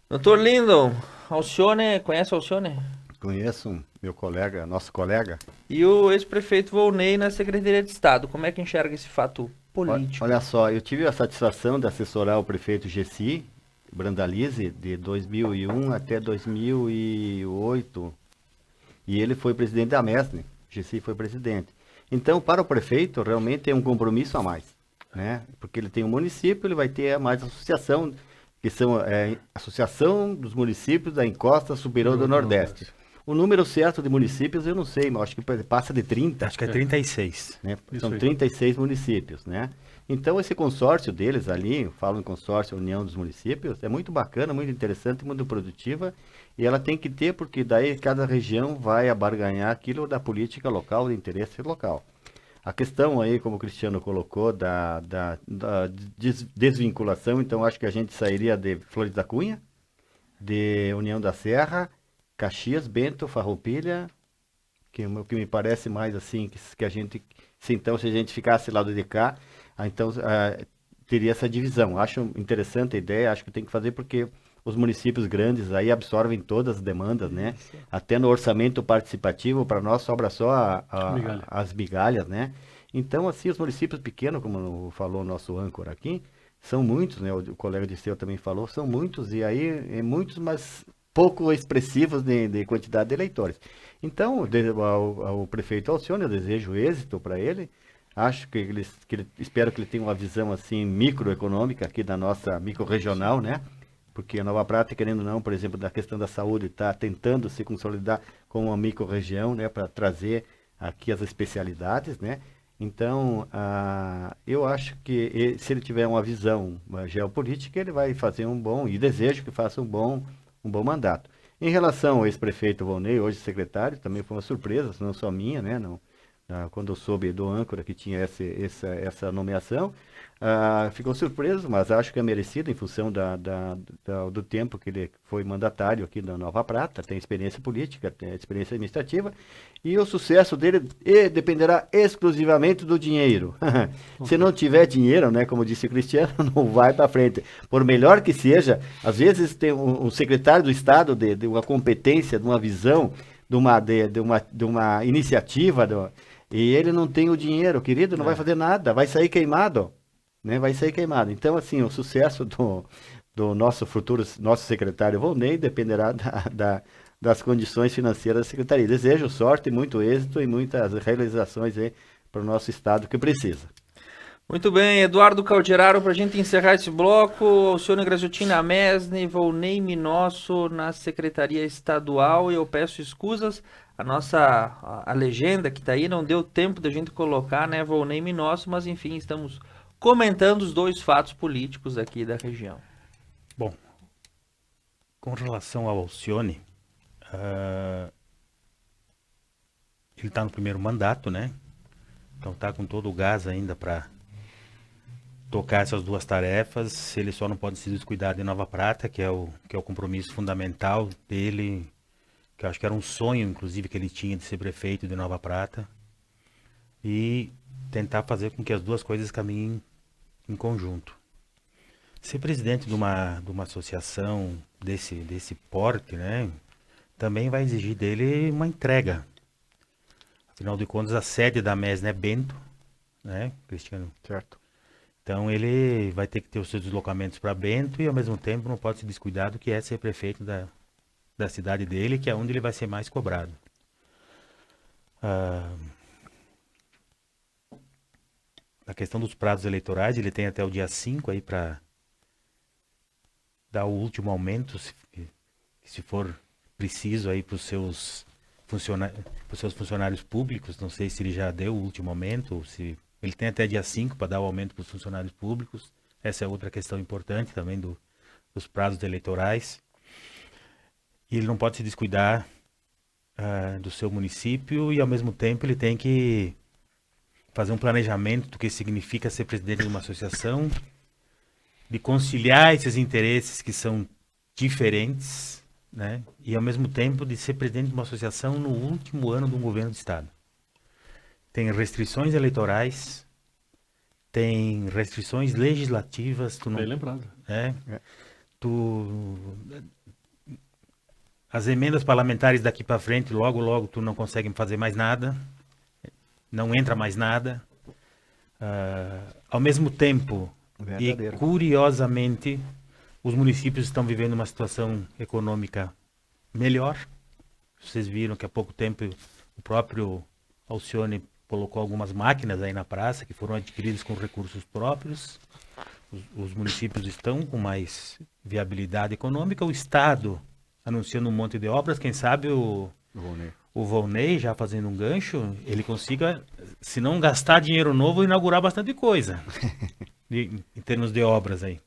Doutor Lindon, Alcione, conhece Alcione? Conheço meu colega, nosso colega. E o ex-prefeito Volney na Secretaria de Estado, como é que enxerga esse fato político? Olha só, eu tive a satisfação de assessorar o prefeito Gessi Brandalize de 2001 até 2008. E ele foi presidente da Mesne, Gessi foi presidente. Então, para o prefeito, realmente tem um compromisso a mais, né? Porque ele tem um município, ele vai ter mais associação, que são Associação dos Municípios da Encosta Superior do Nordeste. O número certo de municípios eu não sei, mas acho que passa de 30. Acho que é 36. Né? Isso São aí. 36 municípios, né? Então, esse consórcio deles ali, eu falo em consórcio União dos Municípios, é muito bacana, muito interessante, muito produtiva, e ela tem que ter, porque daí cada região vai abarganhar aquilo da política local, do interesse local. A questão aí, como o Cristiano colocou, da desvinculação, então acho que a gente sairia de Flores da Cunha, de União da Serra, Caxias, Bento, Farroupilha, que me parece mais assim, que a gente, se a gente ficasse lá de cá, então teria essa divisão. Acho interessante a ideia, acho que tem que fazer porque os municípios grandes aí absorvem todas as demandas, né? Até no orçamento participativo, para nós sobra só as migalhas, né? Então, assim, os municípios pequenos, como falou o nosso âncora aqui, são muitos, né? O colega de seu também falou, são muitos, e aí muitos, mas pouco expressivos de quantidade de eleitores. Então, ao prefeito Alcione, eu desejo êxito para ele. Acho que espero que ele tenha uma visão assim microeconômica aqui da nossa microrregional, né? Porque a Nova Prata, querendo ou não, por exemplo, da questão da saúde, está tentando se consolidar como uma microrregião, né? Para trazer aqui as especialidades, né? Então, eu acho que se ele tiver uma visão geopolítica, ele vai fazer e desejo que faça um bom mandato. Em relação ao ex-prefeito Volney, hoje secretário, também foi uma surpresa, não só minha, né? Não, quando eu soube do âncora que tinha essa nomeação, ficou surpreso, mas acho que é merecido em função do tempo que ele foi mandatário aqui na Nova Prata, tem experiência política, tem experiência administrativa, e o sucesso dele dependerá exclusivamente do dinheiro. Se não tiver dinheiro, né, como disse o Cristiano, não vai para frente. Por melhor que seja, às vezes tem um secretário do Estado de uma competência, de uma visão, de uma iniciativa, e ele não tem o dinheiro, querido, não vai fazer nada, vai sair queimado, né? Vai sair queimado. Então, assim, o sucesso do nosso secretário Volney dependerá das condições financeiras da secretaria. Desejo sorte, muito êxito e muitas realizações aí para o nosso estado que precisa. Muito bem, Eduardo Calderaro, para a gente encerrar esse bloco, Alcione Graziotin na Mesne, Volney Minosso na Secretaria Estadual, e eu peço escusas, a legenda que está aí não deu tempo da gente colocar, né, Volney Minosso, mas enfim, estamos comentando os dois fatos políticos aqui da região. Bom, com relação ao Alcione, ele está no primeiro mandato, né? Então está com todo o gás ainda para tocar essas duas tarefas. Ele só não pode se descuidar de Nova Prata, que é o compromisso fundamental dele, que eu acho que era um sonho, inclusive, que ele tinha de ser prefeito de Nova Prata, e tentar fazer com que as duas coisas caminhem em conjunto. Ser presidente de uma associação desse porte, né, também vai exigir dele uma entrega. Afinal de contas, a sede da Mesne é Bento, né, Cristiano? Certo. Então ele vai ter que ter os seus deslocamentos para Bento e, ao mesmo tempo, não pode se descuidar do que é ser prefeito da cidade dele, que é onde ele vai ser mais cobrado. A questão dos prazos eleitorais, ele tem até o dia 5 aí para dar o último aumento, se for preciso aí para os seus funcionários públicos. Não sei se ele já deu o último aumento, ou se ele tem até dia 5 para dar o aumento para os funcionários públicos. Essa é outra questão importante também dos prazos eleitorais. E ele não pode se descuidar do seu município, e ao mesmo tempo ele tem que fazer um planejamento do que significa ser presidente de uma associação, de conciliar esses interesses que são diferentes, né? E ao mesmo tempo de ser presidente de uma associação no último ano de um governo do estado. Tem restrições eleitorais, tem restrições legislativas. Bem lembrado. As emendas parlamentares daqui para frente, logo tu não consegue fazer mais nada, não entra mais nada. Ao mesmo tempo, e curiosamente, os municípios estão vivendo uma situação econômica melhor. Vocês viram que há pouco tempo o próprio Alcione colocou algumas máquinas aí na praça que foram adquiridas com recursos próprios. Os municípios estão com mais viabilidade econômica. O Estado anunciando um monte de obras. Quem sabe o Volney, já fazendo um gancho, ele consiga, se não gastar dinheiro novo, inaugurar bastante coisa em termos de obras aí.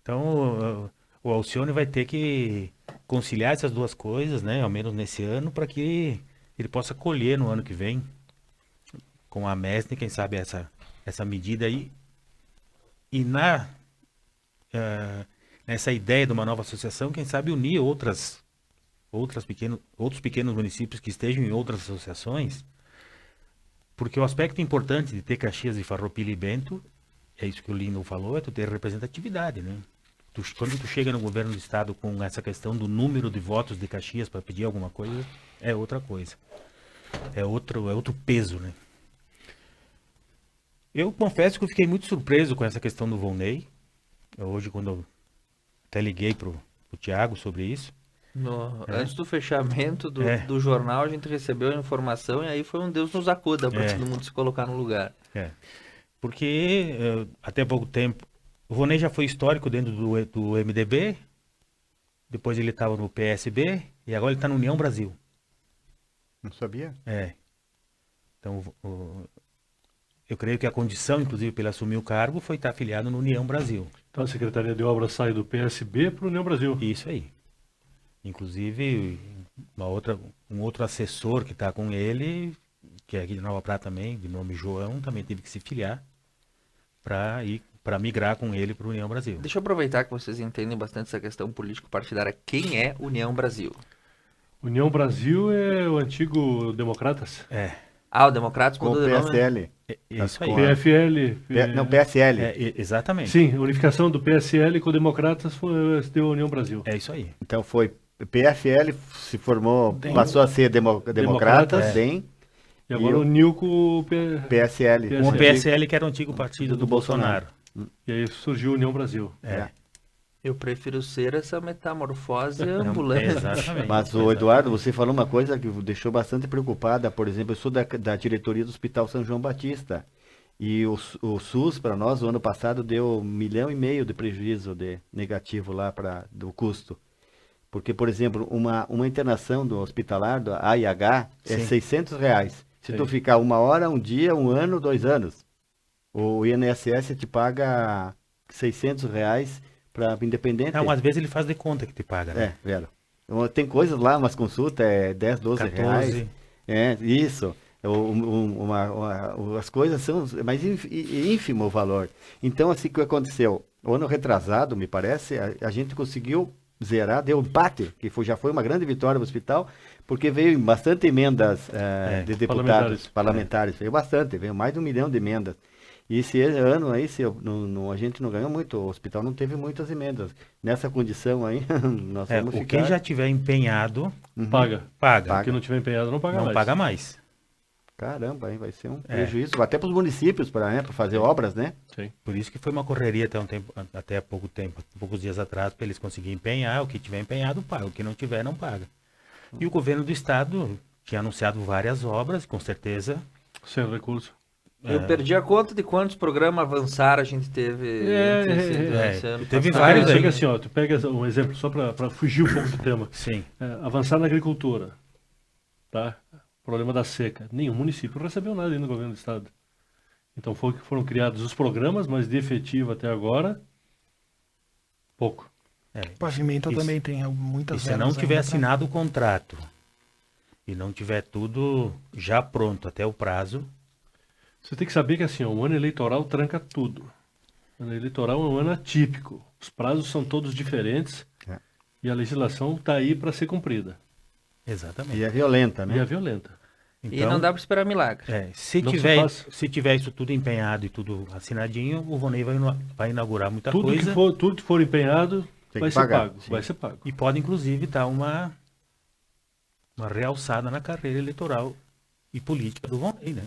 Então, o Alcione vai ter que conciliar essas duas coisas, né, ao menos nesse ano, para que ele possa colher no ano que vem, com a MESNE, quem sabe essa medida aí. E nessa ideia de uma nova associação, quem sabe unir outros pequenos municípios que estejam em outras associações, porque o aspecto importante de ter Caxias e Farroupilha e Bento, é isso que o Lindo falou, é tu ter representatividade, né? Quando tu chega no governo do estado com essa questão do número de votos de Caxias para pedir alguma coisa, é outra coisa. É outro peso, né? Eu confesso que eu fiquei muito surpreso com essa questão do Volney. Hoje, quando eu até liguei pro Thiago sobre isso. Antes do fechamento do jornal, a gente recebeu a informação e aí foi um Deus nos acuda para todo mundo se colocar no lugar. Porque até pouco tempo, o Volney já foi histórico dentro do MDB, depois ele estava no PSB e agora ele está no União Brasil. Não sabia? Então, eu creio que a condição, inclusive, para ele assumir o cargo foi estar afiliado no União Brasil. Então a Secretaria de Obras sai do PSB para o União Brasil. Isso aí. Inclusive, um outro assessor que está com ele, que é aqui de Nova Prata também, de nome João, também teve que se filiar para migrar com ele para o União Brasil. Deixa eu aproveitar que vocês entendem bastante essa questão político-partidária. Quem é União Brasil? União Brasil é o antigo Democratas? O Democratas Com mudou o de nome? PSL. Isso aí. PFL. Não, PSL. Exatamente. Sim, a unificação do PSL com o Democratas deu a União Brasil. É isso aí. Então foi PFL, se formou, passou a ser Democratas, bem. E agora uniu com o PSL. Com o PSL, que era o antigo partido do Bolsonaro. E aí surgiu a União Brasil. Eu prefiro ser essa metamorfose ambulante. Exatamente. Mas, o Eduardo, você falou uma coisa que deixou bastante preocupada. Por exemplo, eu sou da diretoria do Hospital São João Batista. E o SUS, para nós, o ano passado, deu 1,5 milhão de prejuízo negativo lá do custo. Porque, por exemplo, uma internação do hospitalar, do AIH, é R$600. Se tu ficar 1 hora, 1 dia, 1 ano, 2 anos. O INSS te paga R$600 para independente. Não, às vezes ele faz de conta que te paga, né? Velho. Tem coisas lá, umas consultas, 10, 12 reais. Isso. As coisas são mais ínfimo o valor. Então, assim, o que aconteceu? O ano retrasado, me parece, a gente conseguiu zerar, deu empate, que já foi uma grande vitória do hospital, porque veio bastante emendas de deputados parlamentares. Veio bastante, veio mais de 1 milhão de emendas. E esse ano aí, a gente não ganhou muito, o hospital não teve muitas emendas. Nessa condição aí, nós vamos ficar... Quem já tiver empenhado, paga. Quem não tiver empenhado não paga mais. Não paga mais. Caramba, hein, vai ser um prejuízo, até para os municípios, para fazer obras, né? Sim. Por isso que foi uma correria até há poucos dias atrás, para eles conseguirem empenhar. O que tiver empenhado, paga. O que não tiver, não paga. E o governo do estado tinha anunciado várias obras, com certeza... Sem recurso. Eu perdi a conta de quantos programas avançaram a gente teve esse ano. Teve passado. vários aí. Chega assim, ó, tu pega um exemplo só para fugir um pouco do tema. Sim. Avançar na agricultura, tá? Problema da seca. Nenhum município recebeu nada ainda no governo do estado. Então foram criados os programas, mas de efetivo até agora, pouco. Pavimento também tem muitas E se não tiver assinado o contrato e não tiver tudo já pronto até o prazo... Você tem que saber que assim, ó, o ano eleitoral tranca tudo. O ano eleitoral é um ano atípico. Os prazos são todos diferentes e a legislação está aí para ser cumprida. Exatamente. E é violenta, né? E é violenta. E não dá para esperar milagre. Se tiver isso tudo empenhado e tudo assinadinho, o Vonei vai inaugurar muita coisa. Tudo que for empenhado vai ser pago. Vai ser pago. E pode, inclusive, dar uma realçada na carreira eleitoral e política do Vonei, né?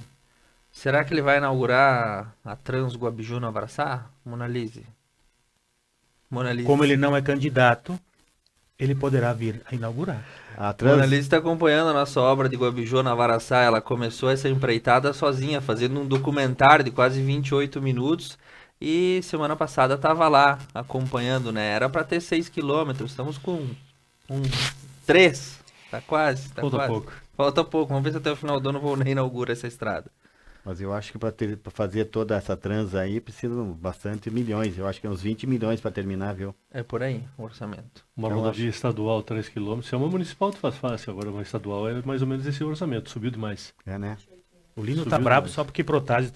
Será que ele vai inaugurar a Trans Guabiju no Araçá? Mona Lise. Como ele não é candidato, ele poderá vir a inaugurar. A Mona Lise está acompanhando a nossa obra de Guabiju na Araçá. Ela começou essa empreitada sozinha, fazendo um documentário de quase 28 minutos. E semana passada estava lá acompanhando, né? Era para ter 6 quilômetros, estamos com 3. Tá quase. Falta pouco. Falta pouco. Vamos ver se até o final do ano vou inaugurar essa estrada. Mas eu acho que para fazer toda essa trans aí precisam bastante milhões. Eu acho que uns 20 milhões para terminar, viu? É por aí o orçamento. Uma rodovia estadual 3 km, se é uma municipal tu faz fácil, agora uma estadual é mais ou menos esse orçamento, subiu demais. É, né? O Lino tá bravo só porque Protásio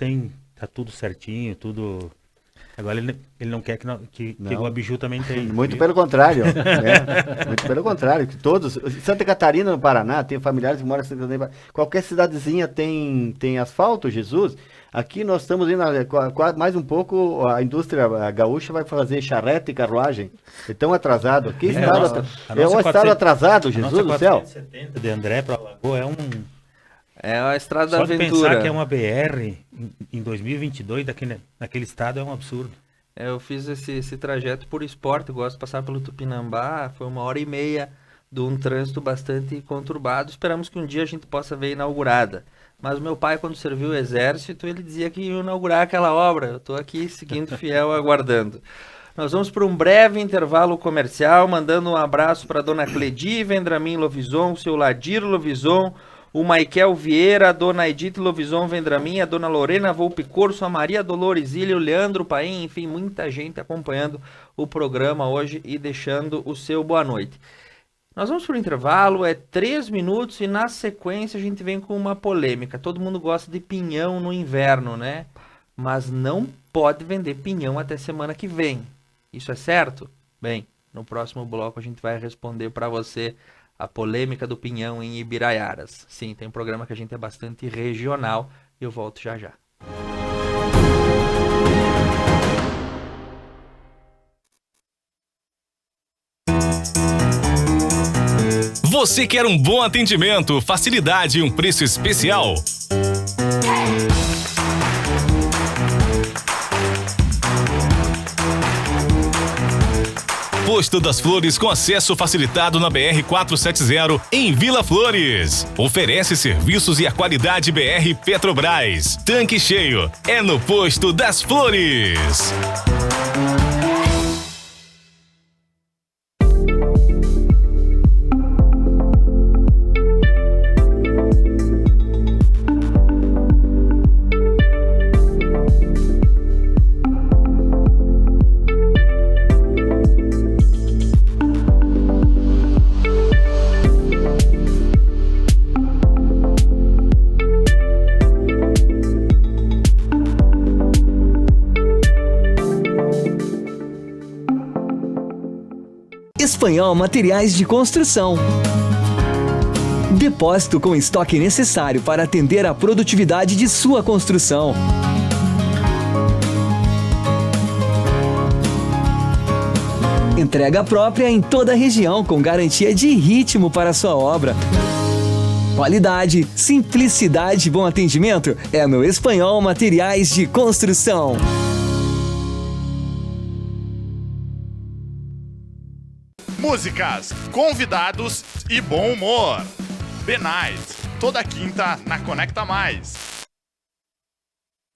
tá tudo certinho, tudo... Agora ele não quer que Guabiju também tenha. Muito pelo contrário. Muito pelo contrário. Que todos. Santa Catarina, no Paraná, tem familiares que moram em Santa Catarina. Qualquer cidadezinha tem asfalto, Jesus. Aqui nós estamos indo mais um pouco. A indústria gaúcha vai fazer charrete e carruagem. É tão atrasado. Que estado, é um estado atrasado, Jesus do céu. 470 de André para Lagoa é um. É a estrada da Só de aventura. pensar que é uma BR em 2022 naquele estado é um absurdo. Eu fiz esse trajeto por esporte, gosto de passar pelo Tupinambá, foi 1h30 de um trânsito bastante conturbado. Esperamos que um dia a gente possa ver inaugurada. Mas meu pai, quando serviu o exército, ele dizia que ia inaugurar aquela obra. Eu estou aqui seguindo fiel, aguardando. Nós vamos para um breve intervalo comercial, mandando um abraço para a dona Cledi Vendramin Lovison, o seu Ladir Lovison, o Maikel Vieira, a dona Edith Lovison Vendramin, a dona Lorena Volpe Corso, a Maria Dolores Ilha, o Leandro Paim, enfim, muita gente acompanhando o programa hoje e deixando o seu boa noite. Nós vamos para o intervalo, 3 minutos e na sequência a gente vem com uma polêmica. Todo mundo gosta de pinhão no inverno, né? Mas não pode vender pinhão até semana que vem. Isso é certo? Bem, no próximo bloco a gente vai responder para você a polêmica do pinhão em Ibiraiaras. Sim, tem um programa que a gente é bastante regional e eu volto já já. Você quer um bom atendimento, facilidade e um preço especial? Posto das Flores com acesso facilitado na BR-470 em Vila Flores. Oferece serviços e a qualidade BR Petrobras. Tanque cheio é no Posto das Flores. Espanhol Materiais de Construção. Depósito com estoque necessário para atender à produtividade de sua construção. Entrega própria em toda a região com garantia de ritmo para sua obra. Qualidade, simplicidade e bom atendimento é no Espanhol Materiais de Construção. Músicas, convidados e bom humor. The Night, toda quinta na Conecta Mais.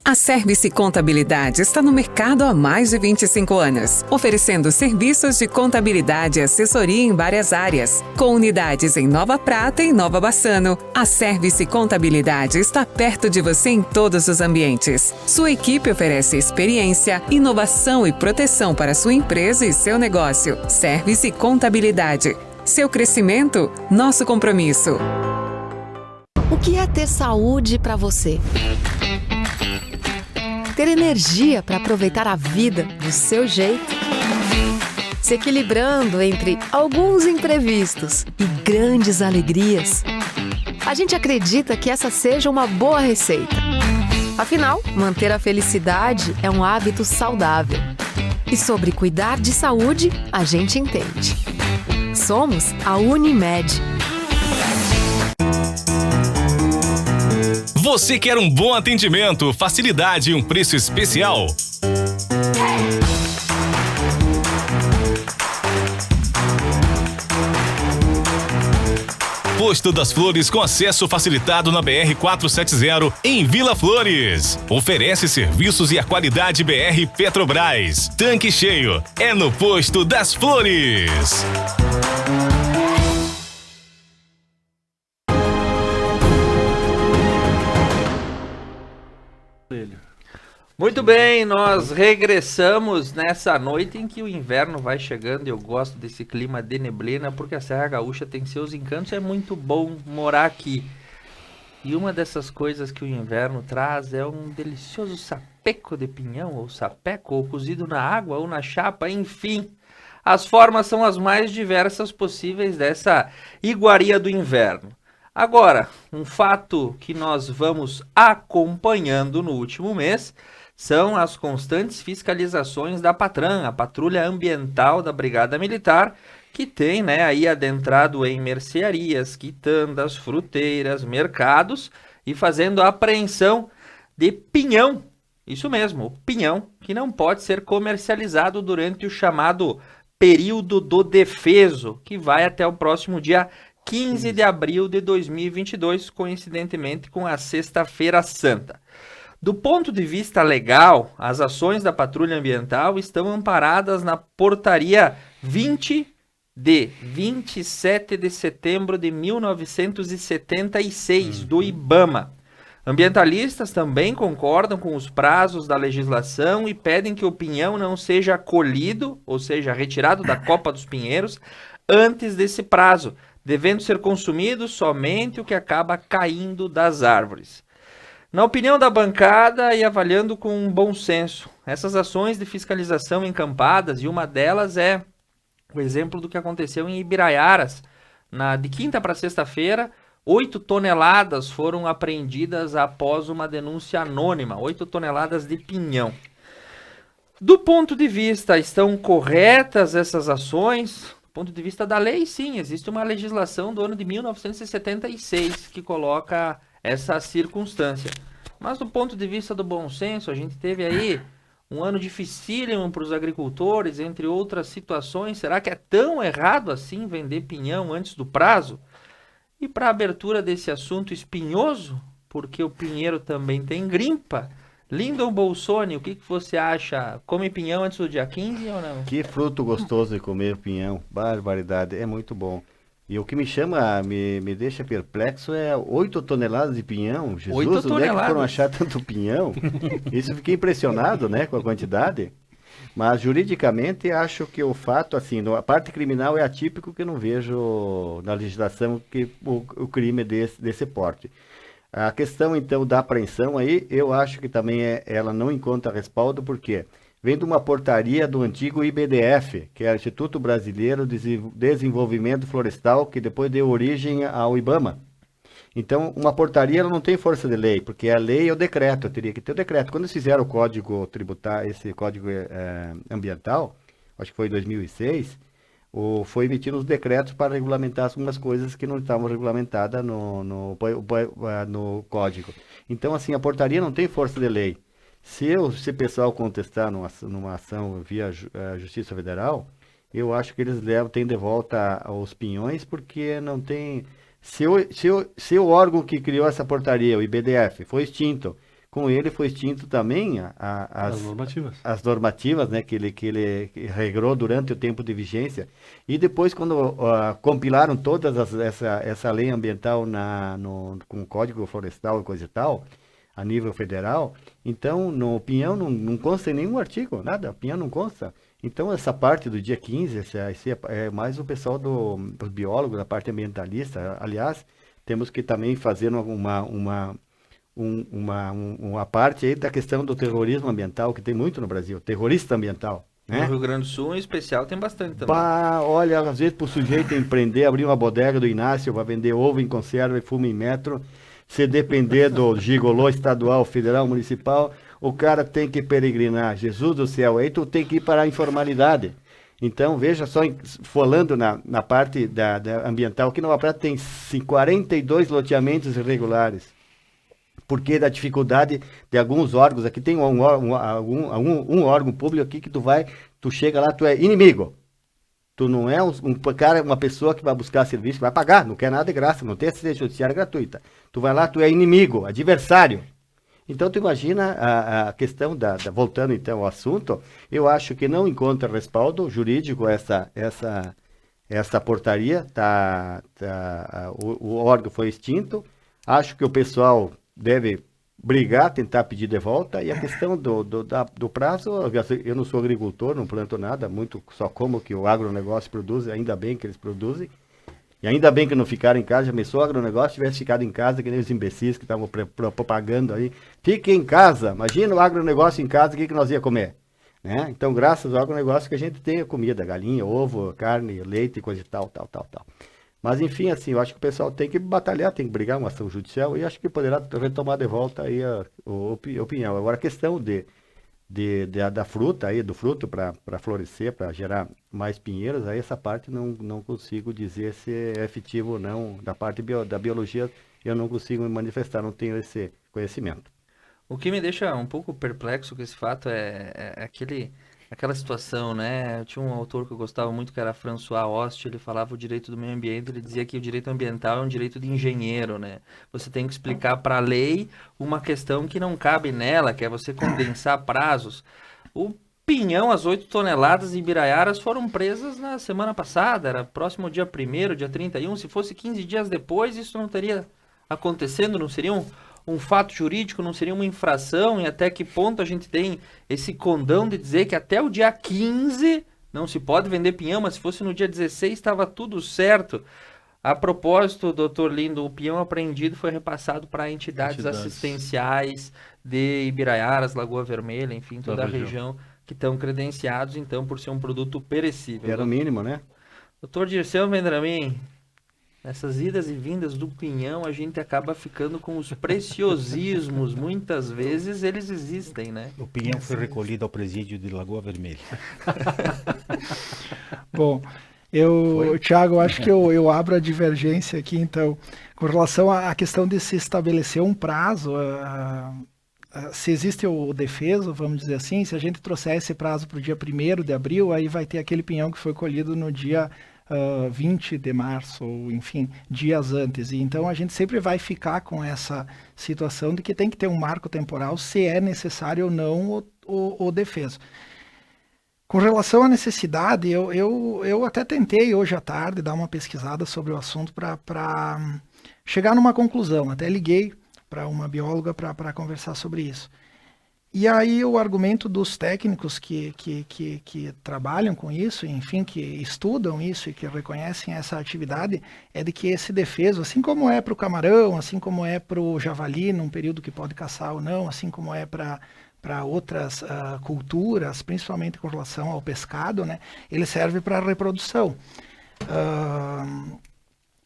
A Service Contabilidade está no mercado há mais de 25 anos, oferecendo serviços de contabilidade e assessoria em várias áreas. Com unidades em Nova Prata e Nova Bassano, a Service Contabilidade está perto de você em todos os ambientes. Sua equipe oferece experiência, inovação e proteção para sua empresa e seu negócio. Service Contabilidade. Seu crescimento, nosso compromisso. O que é ter saúde para você? Ter energia para aproveitar a vida do seu jeito? Se equilibrando entre alguns imprevistos e grandes alegrias? A gente acredita que essa seja uma boa receita. Afinal, manter a felicidade é um hábito saudável. E sobre cuidar de saúde, a gente entende. Somos a Unimed. Você quer um bom atendimento, facilidade e um preço especial? Posto das Flores com acesso facilitado na BR-470 em Vila Flores. Oferece serviços e a qualidade BR Petrobras. Tanque cheio é no Posto das Flores. Muito bem, nós regressamos nessa noite em que o inverno vai chegando. Eu gosto desse clima de neblina porque a Serra Gaúcha tem seus encantos, é muito bom morar aqui. E uma dessas coisas que o inverno traz é um delicioso sapeco de pinhão, ou sapeco, ou cozido na água ou na chapa, enfim. As formas são as mais diversas possíveis dessa iguaria do inverno. Agora, um fato que nós vamos acompanhando no último mês são as constantes fiscalizações da Patran, a Patrulha Ambiental da Brigada Militar, que tem, aí adentrado em mercearias, quitandas, fruteiras, mercados e fazendo a apreensão de pinhão. Isso mesmo, o pinhão que não pode ser comercializado durante o chamado período do defeso, que vai até o próximo dia 15 de abril de 2022, coincidentemente com a Sexta-feira Santa. Do ponto de vista legal, as ações da Patrulha Ambiental estão amparadas na Portaria 20 de 27 de setembro de 1976, do IBAMA. Ambientalistas também concordam com os prazos da legislação e pedem que o pinhão não seja colhido, ou seja, retirado da copa dos pinheiros, antes desse prazo, devendo ser consumido somente o que acaba caindo das árvores. Na opinião da bancada e avaliando com bom senso, essas ações de fiscalização encampadas, e uma delas é o exemplo do que aconteceu em Ibiraiaras. De quinta para sexta-feira, 8 toneladas foram apreendidas após uma denúncia anônima, 8 toneladas de pinhão. Do ponto de vista, estão corretas essas ações? Do ponto de vista da lei, sim, existe uma legislação do ano de 1976 que coloca essa circunstância. Mas do ponto de vista do bom senso, a gente teve aí um ano dificílimo para os agricultores, entre outras situações. Será que é tão errado assim vender pinhão antes do prazo? E para a abertura desse assunto espinhoso, porque o pinheiro também tem grimpa, Lindon Bolsoni, o que você acha? Come pinhão antes do dia 15 ou não? Que fruto gostoso de comer pinhão, barbaridade, é muito bom. E o que me chama, me deixa perplexo é 8 toneladas de pinhão. Jesus, onde é que foram achar tanto pinhão? Isso, fiquei impressionado, com a quantidade. Mas juridicamente acho que o fato, assim, a parte criminal é atípico, que eu não vejo na legislação que o crime desse porte. A questão, então, da apreensão aí, eu acho que também ela não encontra respaldo, porque vem de uma portaria do antigo IBDF, que é o Instituto Brasileiro de Desenvolvimento Florestal, que depois deu origem ao IBAMA. Então, uma portaria ela não tem força de lei, porque a lei é o decreto, teria que ter o decreto. Quando eles fizeram o código tributário, esse código ambiental, acho que foi em 2006, foi emitido os decretos para regulamentar algumas coisas que não estavam regulamentadas no código. Então, assim, a portaria não tem força de lei. Se o pessoal contestar numa ação via Justiça Federal, eu acho que eles têm de volta os pinhões, porque não tem... Se o órgão que criou essa portaria, o IBDF, foi extinto, com ele foi extinto também as normativas, né, que ele regrou durante o tempo de vigência. E depois, quando compilaram todas essa lei ambiental com o Código Florestal e coisa e tal, a nível federal, então no Pinhão não consta em nenhum artigo, nada, o Pinhão não consta. Então essa parte do dia 15, esse é mais o pessoal dos biólogos, da parte ambientalista. Aliás, temos que também fazer uma parte aí da questão do terrorismo ambiental, que tem muito no Brasil, terrorista ambiental. Né? No Rio Grande do Sul, em especial, tem bastante também. Olha, às vezes pro sujeito empreender, abrir uma bodega do Inácio, vai vender ovo em conserva e fumo em metro, se depender do gigolô estadual, federal, municipal, o cara tem que peregrinar. Jesus do céu, aí tu tem que ir para a informalidade. Então, veja só, falando na parte da ambiental, aqui Nova Prata tem 42 loteamentos irregulares. Porque da dificuldade de alguns órgãos, aqui tem um órgão público aqui que tu chega lá, tu é inimigo. Tu não é uma pessoa que vai buscar serviço, vai pagar, não quer nada de graça, não tem assistência judiciária gratuita. Tu vai lá, tu é inimigo, adversário. Então, tu imagina a questão voltando então ao assunto, eu acho que não encontra respaldo jurídico essa portaria, o órgão foi extinto, acho que o pessoal deve brigar, tentar pedir de volta, e a questão do prazo, eu não sou agricultor, não planto nada, muito só como que o agronegócio produz, ainda bem que eles produzem, e ainda bem que não ficaram em casa, já começou o agronegócio, tivesse ficado em casa, que nem os imbecis que estavam propagando aí, fique em casa, imagina o agronegócio em casa, o que nós ia comer, né? Então, graças ao agronegócio que a gente tem a comida, galinha, ovo, carne, leite, coisa e tal. Mas, enfim, assim, eu acho que o pessoal tem que batalhar, tem que brigar uma ação judicial, e acho que poderá retomar de volta aí o Pinhão. Agora, a questão da fruta aí, do fruto para florescer, para gerar mais pinheiros, aí essa parte não consigo dizer se é efetivo ou não. Da parte da biologia eu não consigo me manifestar, não tenho esse conhecimento. O que me deixa um pouco perplexo com esse fato é aquela situação, né? Tinha um autor que eu gostava muito, que era François Host, ele falava o direito do meio ambiente, ele dizia que o direito ambiental é um direito de engenheiro, né? Você tem que explicar para a lei uma questão que não cabe nela, que é você condensar prazos. O Pinhão, as 8 toneladas de Ibiraiaras foram presas na semana passada, era próximo ao dia 1º, dia 31, se fosse 15 dias depois, isso não teria acontecendo, não seria um fato jurídico, não seria uma infração, e até que ponto a gente tem esse condão de dizer que até o dia 15 não se pode vender pinhão, mas se fosse no dia 16 estava tudo certo. A propósito, doutor Lindo, o pinhão apreendido foi repassado para entidades assistenciais de Ibiraiaras, Lagoa Vermelha, enfim, toda a região que estão credenciados, então, por ser um produto perecível. Era o mínimo, né? Doutor Dirceu Vendramin, nessas idas e vindas do Pinhão, a gente acaba ficando com os preciosismos. Muitas vezes eles existem, né? O Pinhão foi recolhido ao presídio de Lagoa Vermelha. Bom, Thiago, acho que eu abro a divergência aqui, então, com relação à questão de se estabelecer um prazo, se existe o defeso, vamos dizer assim, se a gente trouxer esse prazo para o dia 1º de abril, aí vai ter aquele pinhão que foi colhido no dia 20 de março, ou enfim, dias antes. E então a gente sempre vai ficar com essa situação de que tem que ter um marco temporal se é necessário ou não o defeso. Com relação à necessidade, eu até tentei hoje à tarde dar uma pesquisada sobre o assunto para chegar numa conclusão. Até liguei para uma bióloga para conversar sobre isso. E aí o argumento dos técnicos que trabalham com isso, enfim, que estudam isso e que reconhecem essa atividade, é de que esse defeso, assim como é para o camarão, assim como é para o javali, num período que pode caçar ou não, assim como é para outras culturas, principalmente com relação ao pescado, né, ele serve para a reprodução.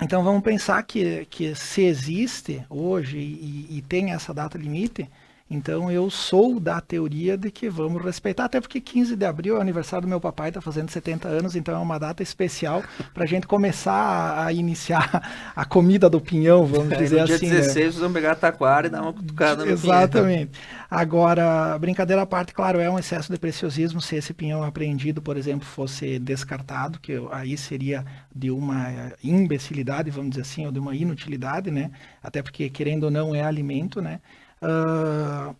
Então vamos pensar que se existe hoje e tem essa data limite, então eu sou da teoria de que vamos respeitar, até porque 15 de abril é o aniversário do meu papai, está fazendo 70 anos, então é uma data especial para a gente começar a iniciar a comida do pinhão, vamos dizer assim. No dia 16 vocês vão pegar a taquara e dar uma cutucada no Exatamente. Pinhão. Agora, brincadeira à parte, claro, é um excesso de preciosismo se esse pinhão apreendido, por exemplo, fosse descartado, que aí seria de uma imbecilidade, vamos dizer assim, ou de uma inutilidade, né? Até porque, querendo ou não, é alimento, né?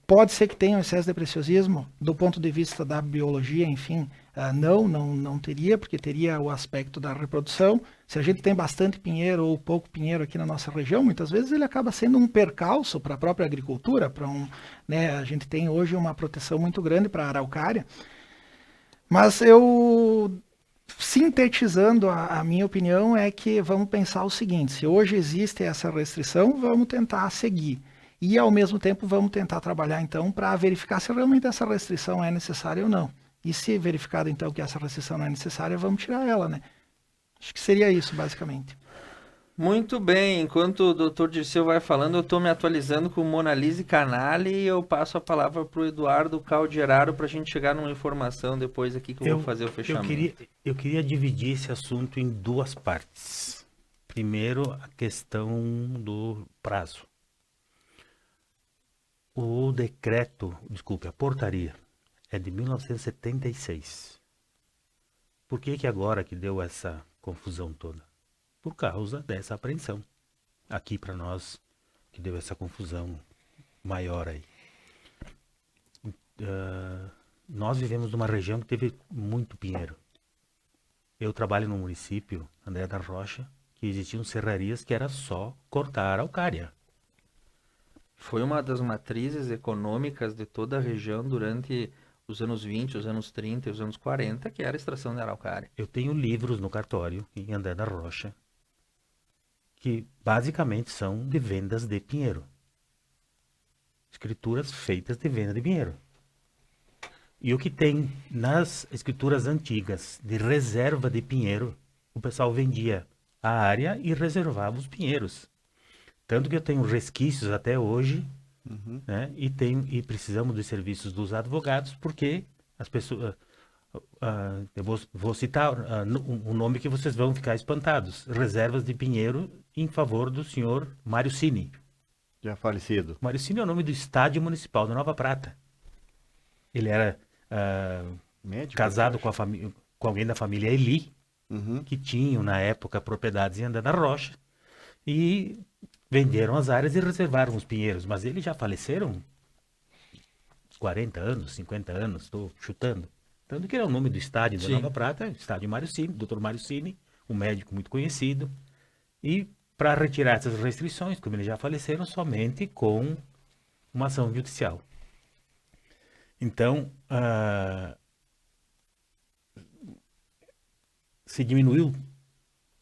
Pode ser que tenha um excesso de preciosismo, do ponto de vista da biologia, enfim, não teria, porque teria o aspecto da reprodução. Se a gente tem bastante pinheiro ou pouco pinheiro aqui na nossa região, muitas vezes ele acaba sendo um percalço para a própria agricultura, né, a gente tem hoje uma proteção muito grande para a araucária. Mas sintetizando, a minha opinião é que vamos pensar o seguinte: se hoje existe essa restrição, vamos tentar seguir. E, ao mesmo tempo, vamos tentar trabalhar, então, para verificar se realmente essa restrição é necessária ou não. E se verificado, então, que essa restrição não é necessária, vamos tirar ela, né? Acho que seria isso, basicamente. Muito bem, enquanto o Dr. Dirceu vai falando, eu estou me atualizando com Mona Lisa Canali e eu passo a palavra para o Eduardo Calderaro para a gente chegar numa informação depois aqui que eu vou fazer o fechamento. Eu queria dividir esse assunto em duas partes. Primeiro, a questão do prazo. A portaria é de 1976. Por que agora que deu essa confusão toda? Por causa dessa apreensão. Aqui para nós, que deu essa confusão maior aí. Nós vivemos numa região que teve muito pinheiro. Eu trabalho num município, André da Rocha, que existiam serrarias que era só cortar a araucária. Foi uma das matrizes econômicas de toda a região durante os anos 20, os anos 30 e os anos 40, que era a extração de araucária. Eu tenho livros no cartório, em André da Rocha, que basicamente são de vendas de pinheiro. Escrituras feitas de venda de pinheiro. E o que tem nas escrituras antigas de reserva de pinheiro, o pessoal vendia a área e reservava os pinheiros. Tanto que eu tenho resquícios até hoje, né? E precisamos dos serviços dos advogados, porque as pessoas... eu vou citar um nome que vocês vão ficar espantados. Reservas de pinheiro em favor do senhor Mário Cini. Já falecido. Mário Cini é o nome do estádio municipal da Nova Prata. Ele era médico, casado com alguém da família Eli, que tinham na época propriedades em André da Rocha, e venderam as áreas e reservaram os pinheiros, mas eles já faleceram 40 anos, 50 anos, estou chutando. Tanto que era o nome do estádio da Nova Prata, estádio Mário Cini, Dr. Mário Cini, um médico muito conhecido. E para retirar essas restrições, como eles já faleceram, somente com uma ação judicial. Então, se diminuiu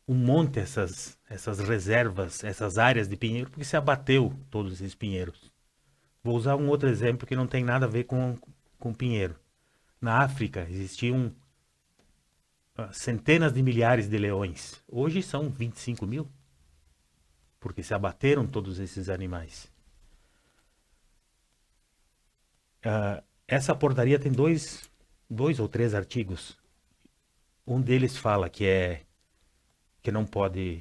um monte essas reservas, essas áreas de pinheiro, porque se abateu todos esses pinheiros. Vou usar um outro exemplo que não tem nada a ver com pinheiro. Na África existiam centenas de milhares de leões. Hoje são 25 mil, porque se abateram todos esses animais. Essa portaria tem dois ou três artigos. Um deles fala que não pode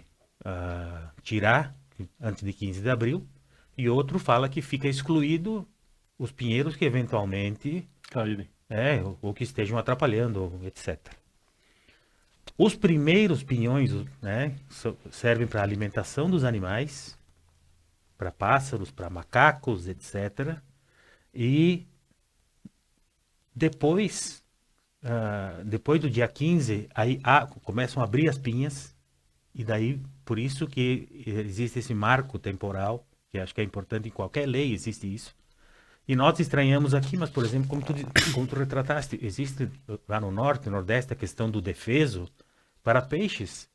tirar antes de 15 de abril, e outro fala que fica excluído os pinheiros que eventualmente caírem. Ou que estejam atrapalhando, etc. Os primeiros pinhões, né, servem para alimentação dos animais, para pássaros, para macacos, etc. E depois do dia 15, aí começam a abrir as pinhas, e daí, por isso que existe esse marco temporal, que acho que é importante em qualquer lei, existe isso. E nós estranhamos aqui, mas, por exemplo, como tu retrataste, existe lá no Norte e Nordeste a questão do defeso para peixes.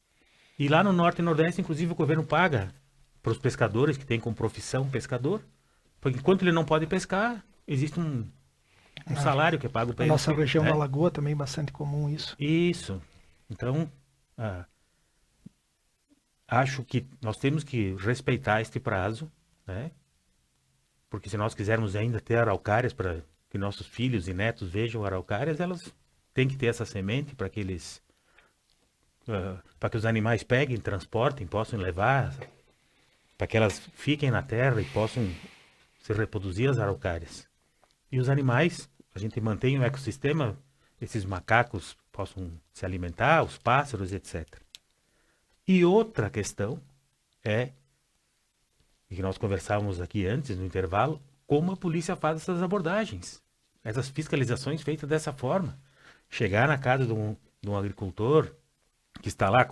E lá no Norte e Nordeste, inclusive, o governo paga para os pescadores que têm como profissão pescador, porque enquanto ele não pode pescar, existe um salário que é pago para ele. Nossa região da Lagoa também é bastante comum isso. Isso. Então, acho que nós temos que respeitar este prazo, né? Porque se nós quisermos ainda ter araucárias para que nossos filhos e netos vejam araucárias, elas têm que ter essa semente para que eles, para que os animais peguem, transportem, possam levar, para que elas fiquem na terra e possam se reproduzir as araucárias. E os animais, a gente mantém o ecossistema, esses macacos possam se alimentar, os pássaros, etc. E outra questão é, que nós conversávamos aqui antes, no intervalo, como a polícia faz essas abordagens, essas fiscalizações feitas dessa forma. Chegar na casa de um agricultor que está lá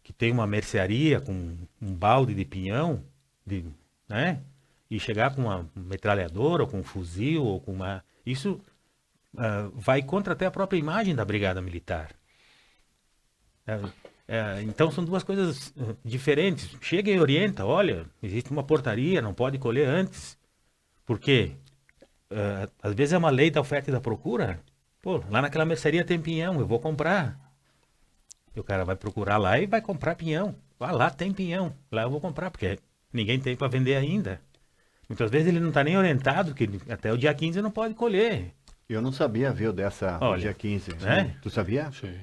que tem uma mercearia com um balde de pinhão, né? E chegar com uma metralhadora, ou com um fuzil, ou com uma... Isso vai contra até a própria imagem da Brigada Militar. Então são duas coisas diferentes. Chega e orienta, olha, existe uma portaria, não pode colher antes. Por quê? Às vezes é uma lei da oferta e da procura. Pô, lá naquela mercearia tem pinhão, eu vou comprar. E o cara vai procurar lá e vai comprar pinhão. Lá tem pinhão, lá eu vou comprar, porque ninguém tem para vender ainda. Muitas vezes ele não está nem orientado, que até o dia 15 não pode colher. Eu não sabia, viu, dessa dia 15. Né? Tu sabia? Sim.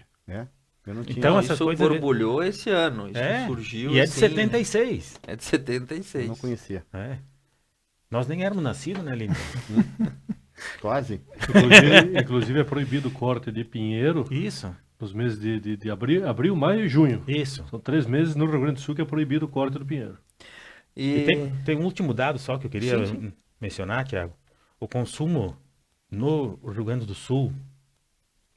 Eu não tinha. Então essas coisas borbulhou esse ano. Isso surgiu. E é assim, de 76. É de 76. Eu não conhecia. Nós nem éramos nascidos, né, Lindo? Quase. Inclusive é proibido o corte de pinheiro. Isso. Nos meses de abril, maio e junho. Isso. São 3 meses no Rio Grande do Sul que é proibido o corte do pinheiro. E tem um último dado só que eu queria mencionar, Thiago. O consumo no Rio Grande do Sul,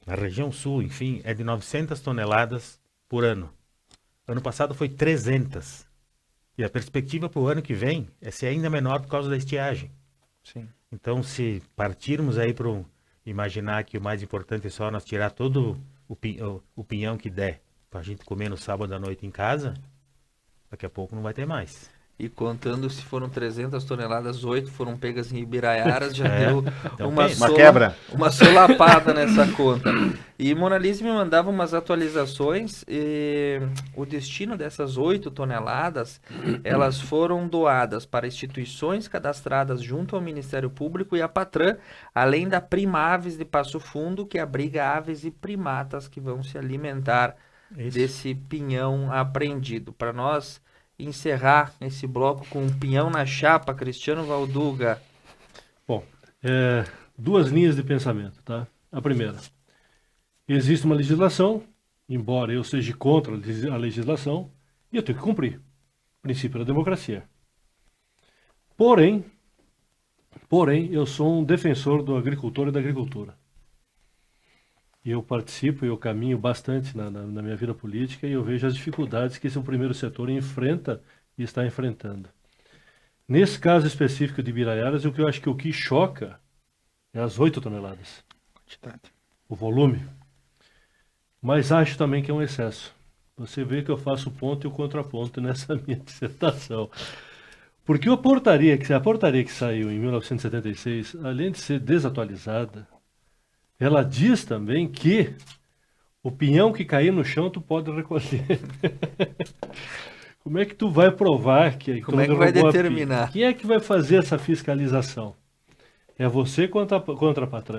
na região sul, enfim, é de 900 toneladas por ano. Ano passado foi 300. E a perspectiva para o ano que vem é ser ainda menor por causa da estiagem. Sim. Então, se partirmos aí para imaginar que o mais importante é só nós tirar todo o pinhão que der para a gente comer no sábado à noite em casa, daqui a pouco não vai ter mais. E contando, se foram 300 toneladas, 8 foram pegas em Ibiraiaras, já deu então uma quebra. Uma solapada nessa conta. E Monalise me mandava umas atualizações, e o destino dessas 8 toneladas, elas foram doadas para instituições cadastradas junto ao Ministério Público e a Patran, além da Primaves de Passo Fundo, que abriga aves e primatas que vão se alimentar desse pinhão apreendido. Para nós encerrar esse bloco com um pinhão na chapa, Cristiano Valduga. Bom, 2 linhas de pensamento, tá? A primeira, existe uma legislação, embora eu seja contra a legislação, e eu tenho que cumprir. Princípio da democracia. Porém, eu sou um defensor do agricultor e da agricultura. E eu participo, eu caminho bastante na minha vida política e eu vejo as dificuldades que esse primeiro setor enfrenta e está enfrentando. Nesse caso específico de Ibiraiaras, o que eu acho que o que choca é as 8 toneladas. O volume. Mas acho também que é um excesso. Você vê que eu faço ponto e o contraponto nessa minha dissertação. Porque a portaria que saiu em 1976, além de ser desatualizada, ela diz também que o pinhão que cair no chão tu pode recolher. Como é que tu vai provar que... Como é que vai determinar? Quem é que vai fazer essa fiscalização? É você contra a Patran.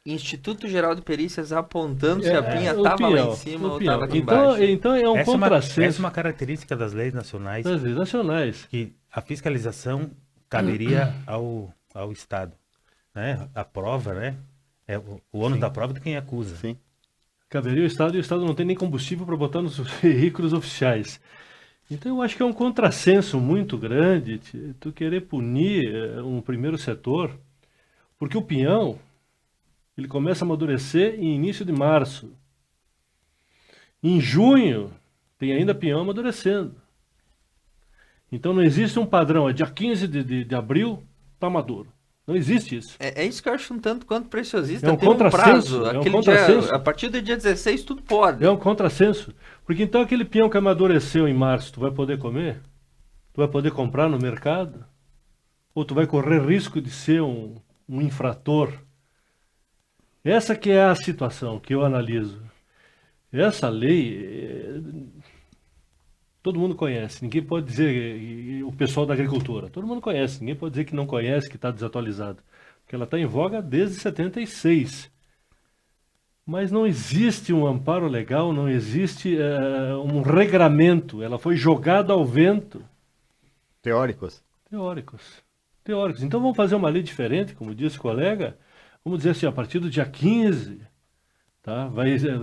Instituto Geral de Perícias apontando se a pinha estava lá em cima ou estava aqui embaixo. embaixo. Então é um contrassenso. Essa é uma característica das leis nacionais. Das leis nacionais. Que a fiscalização caberia ao Estado. Né? A prova, né? É o ônus da prova de quem acusa. Sim. Caberia ao Estado e o Estado não tem nem combustível para botar nos veículos oficiais. Então eu acho que é um contrassenso muito grande tu querer punir um primeiro setor, porque o pinhão ele começa a amadurecer em início de março. Em junho tem ainda pinhão amadurecendo. Então não existe um padrão, dia 15 de abril está maduro. Não existe isso. É isso que eu acho um tanto quanto preciosista. É um tem um prazo. contrassenso. A partir do dia 16 tudo pode. É um contrassenso. Porque então aquele pinhão que amadureceu em março, tu vai poder comer? Tu vai poder comprar no mercado? Ou tu vai correr risco de ser um infrator? Essa que é a situação que eu analiso. Essa lei, todo mundo conhece. Ninguém pode dizer, o pessoal da agricultura, todo mundo conhece. Ninguém pode dizer que não conhece, que está desatualizado. Porque ela está em voga desde 76. Mas não existe um amparo legal, não existe um regramento. Ela foi jogada ao vento. Teóricos. Então vamos fazer uma lei diferente, como disse o colega. Vamos dizer assim, a partir do dia 15, tá?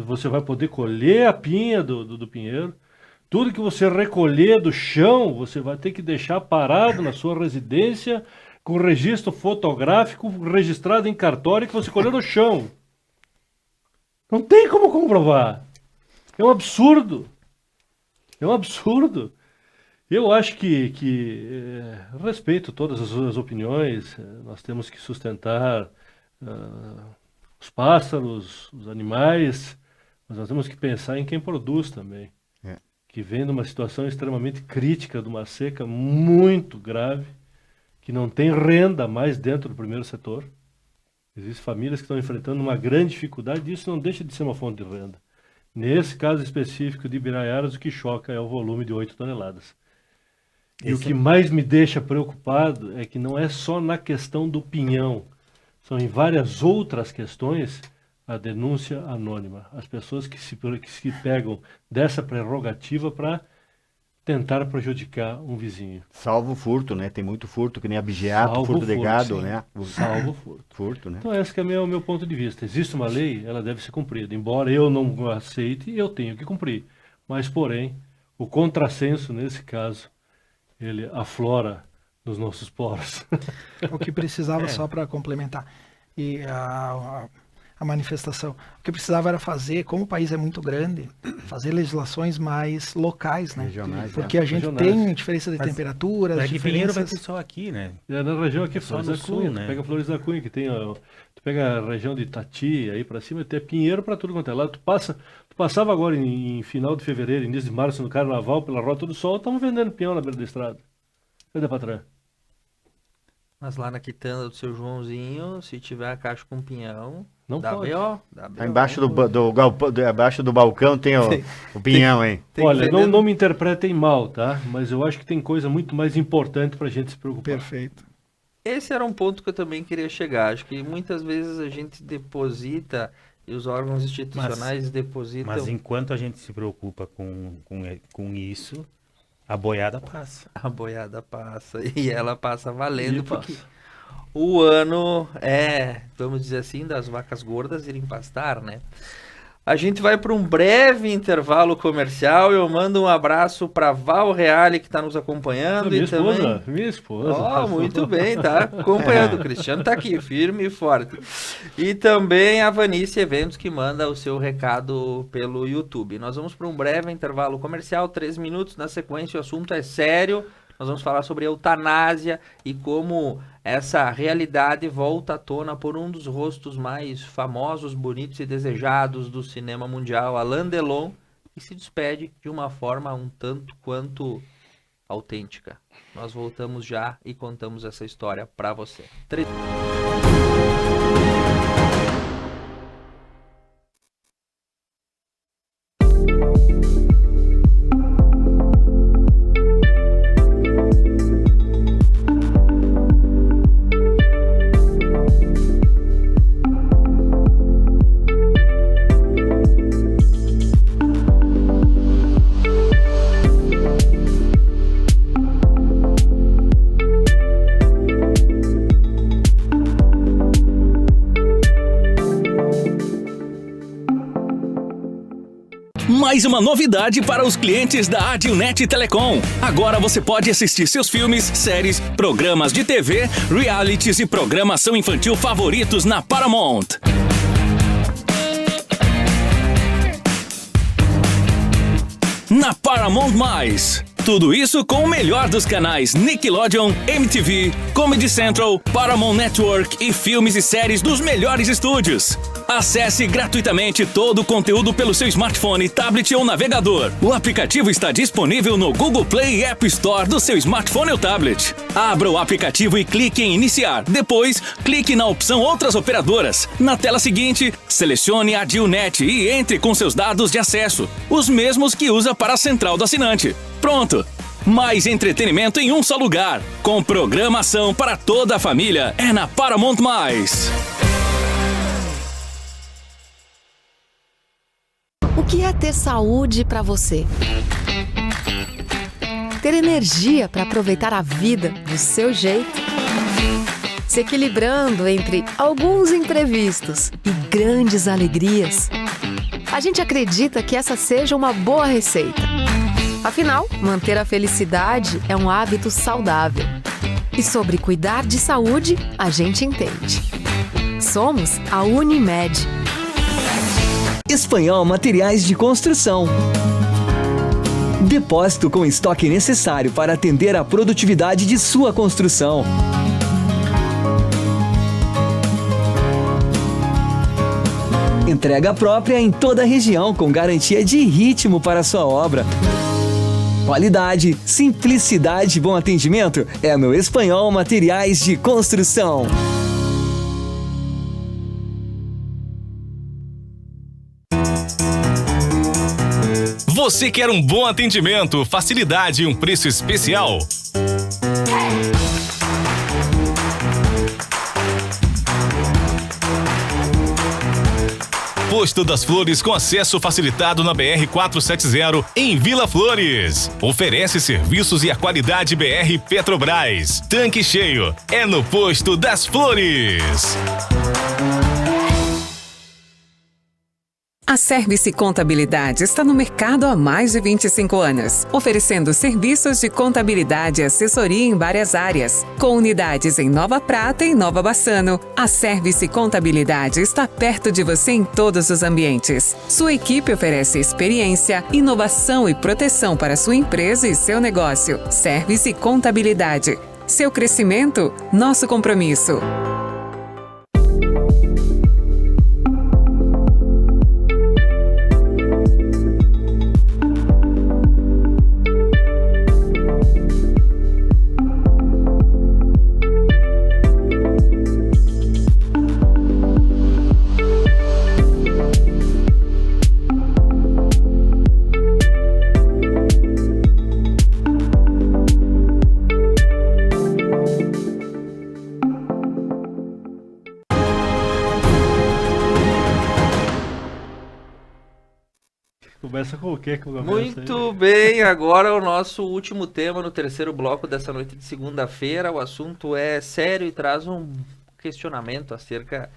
Você vai poder colher a pinha do pinheiro. Tudo que você recolher do chão, você vai ter que deixar parado na sua residência com registro fotográfico registrado em cartório que você colheu no chão. Não tem como comprovar. É um absurdo. É um absurdo. Eu acho que respeito todas as opiniões, nós temos que sustentar os pássaros, os animais, mas nós temos que pensar em quem produz também. Que vem de uma situação extremamente crítica, de uma seca muito grave, que não tem renda mais dentro do primeiro setor. Existem famílias que estão enfrentando uma grande dificuldade e isso não deixa de ser uma fonte de renda. Nesse caso específico de Ibiraiaras, o que choca é o volume de 8 toneladas. E o que mais me deixa preocupado é que não é só na questão do pinhão, são em várias outras questões a denúncia anônima. As pessoas que se pegam dessa prerrogativa para tentar prejudicar um vizinho. Salvo o furto, né? Tem muito furto, que nem abigeato, furto de gado, sim. né? Salvo o furto, né? Então esse que é o meu ponto de vista. Existe uma lei, ela deve ser cumprida. Embora eu não aceite, eu tenho que cumprir. Mas, porém, o contrassenso, nesse caso, ele aflora nos nossos poros. O que precisava, só para complementar, e a manifestação, o que precisava era fazer, como o país é muito grande, fazer legislações mais locais, né? Regionais, porque a gente tem diferença de temperaturas, Mas Pinheiro vai ter diferenças... só aqui, né? É na região aqui, Só Flores no da sul, Cunha, né? tu pega Flores da Cunha, que tem, tu pega a região de Itati, aí pra cima, tem pinheiro pra tudo quanto é lado. Tu passava agora em final de fevereiro, início de março, no Carnaval, pela Rota do Sol, estavam vendendo pinhão na beira da estrada. Cadê pra trás? Mas lá na quitanda do seu Joãozinho, se tiver a caixa com pinhão, Não dá pode. B.O. Tá embaixo do galpão, abaixo do balcão tem o pinhão, hein? Olha, não me interpretem mal, tá? Mas eu acho que tem coisa muito mais importante pra gente se preocupar. Perfeito. Esse era um ponto que eu também queria chegar. Acho que muitas vezes a gente deposita, e os órgãos institucionais depositam... Mas enquanto a gente se preocupa com isso, a boiada passa. A boiada passa, e ela passa valendo, E porque passa. o ano é, vamos dizer assim, das vacas gordas irem pastar, né? A gente vai para um breve intervalo comercial. Eu mando um abraço para Val Reale, que está nos acompanhando. Minha esposa. Ó, muito bem, tá acompanhando. O Cristiano tá aqui, firme e forte. E também a Vanice Eventos, que manda o seu recado pelo YouTube. Nós vamos para um breve intervalo comercial, 3 minutos. Na sequência, o assunto é sério. Nós vamos falar sobre eutanásia e como essa realidade volta à tona por um dos rostos mais famosos, bonitos e desejados do cinema mundial, Alain Delon, que se despede de uma forma um tanto quanto autêntica. Nós voltamos já e contamos essa história para você. Mais uma novidade para os clientes da Adilnet Telecom. Agora você pode assistir seus filmes, séries, programas de TV, realities e programação infantil favoritos na Paramount. Na Paramount+. Tudo isso com o melhor dos canais Nickelodeon, MTV, Comedy Central, Paramount Network e filmes e séries dos melhores estúdios. Acesse gratuitamente todo o conteúdo pelo seu smartphone, tablet ou navegador. O aplicativo está disponível no Google Play e App Store do seu smartphone ou tablet. Abra o aplicativo e clique em iniciar. Depois, clique na opção Outras Operadoras. Na tela seguinte, selecione a Adilnet e entre com seus dados de acesso, os mesmos que usa para a central do assinante. Pronto! Mais entretenimento em um só lugar. Com programação para toda a família. É na Paramount+. O que é ter saúde para você? Ter energia para aproveitar a vida do seu jeito? Se equilibrando entre alguns imprevistos e grandes alegrias? A gente acredita que essa seja uma boa receita. Afinal, manter a felicidade é um hábito saudável. E sobre cuidar de saúde, a gente entende. Somos a Unimed. Espanhol Materiais de Construção. Depósito com estoque necessário para atender a produtividade de sua construção. Entrega própria em toda a região com garantia de ritmo para sua obra. Qualidade, simplicidade e bom atendimento é no Espanhol Materiais de Construção. Você quer um bom atendimento, facilidade e um preço especial? Posto das Flores com acesso facilitado na BR-470 em Vila Flores. Oferece serviços e a qualidade BR Petrobras. Tanque cheio é no Posto das Flores. A Service Contabilidade está no mercado há mais de 25 anos, oferecendo serviços de contabilidade e assessoria em várias áreas. Com unidades em Nova Prata e Nova Bassano, a Service Contabilidade está perto de você em todos os ambientes. Sua equipe oferece experiência, inovação e proteção para sua empresa e seu negócio. Service Contabilidade. Seu crescimento, nosso compromisso. Começa com o quê? Muito bem, agora o nosso último tema no terceiro bloco dessa noite de segunda-feira. O assunto é sério e traz um questionamento acerca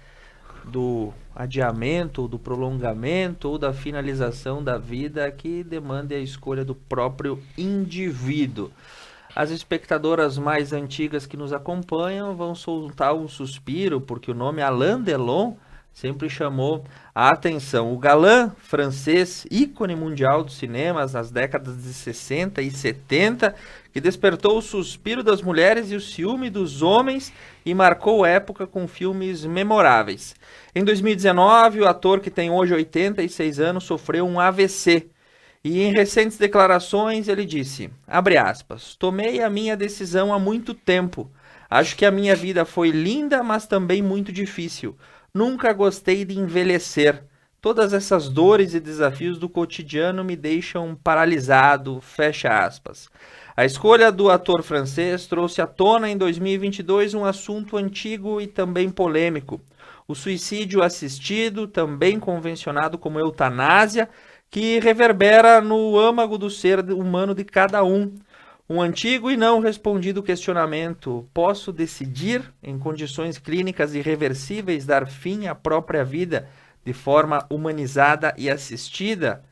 do adiamento, ou do prolongamento ou da finalização da vida que demande a escolha do próprio indivíduo. As espectadoras mais antigas que nos acompanham vão soltar um suspiro, porque o nome Alain Delon sempre chamou a atenção. O galã francês, ícone mundial dos cinemas nas décadas de 60 e 70, que despertou o suspiro das mulheres e o ciúme dos homens e marcou época com filmes memoráveis. Em 2019, o ator, que tem hoje 86 anos, sofreu um AVC. E em recentes declarações ele disse, abre aspas, tomei a minha decisão há muito tempo. Acho que a minha vida foi linda, mas também muito difícil. Nunca gostei de envelhecer. Todas essas dores e desafios do cotidiano me deixam paralisado, fecha aspas. A escolha do ator francês trouxe à tona em 2022 um assunto antigo e também polêmico. O suicídio assistido, também convencionado como eutanásia, que reverbera no âmago do ser humano de cada um. Um antigo e não respondido questionamento: posso decidir, em condições clínicas irreversíveis, dar fim à própria vida de forma humanizada e assistida?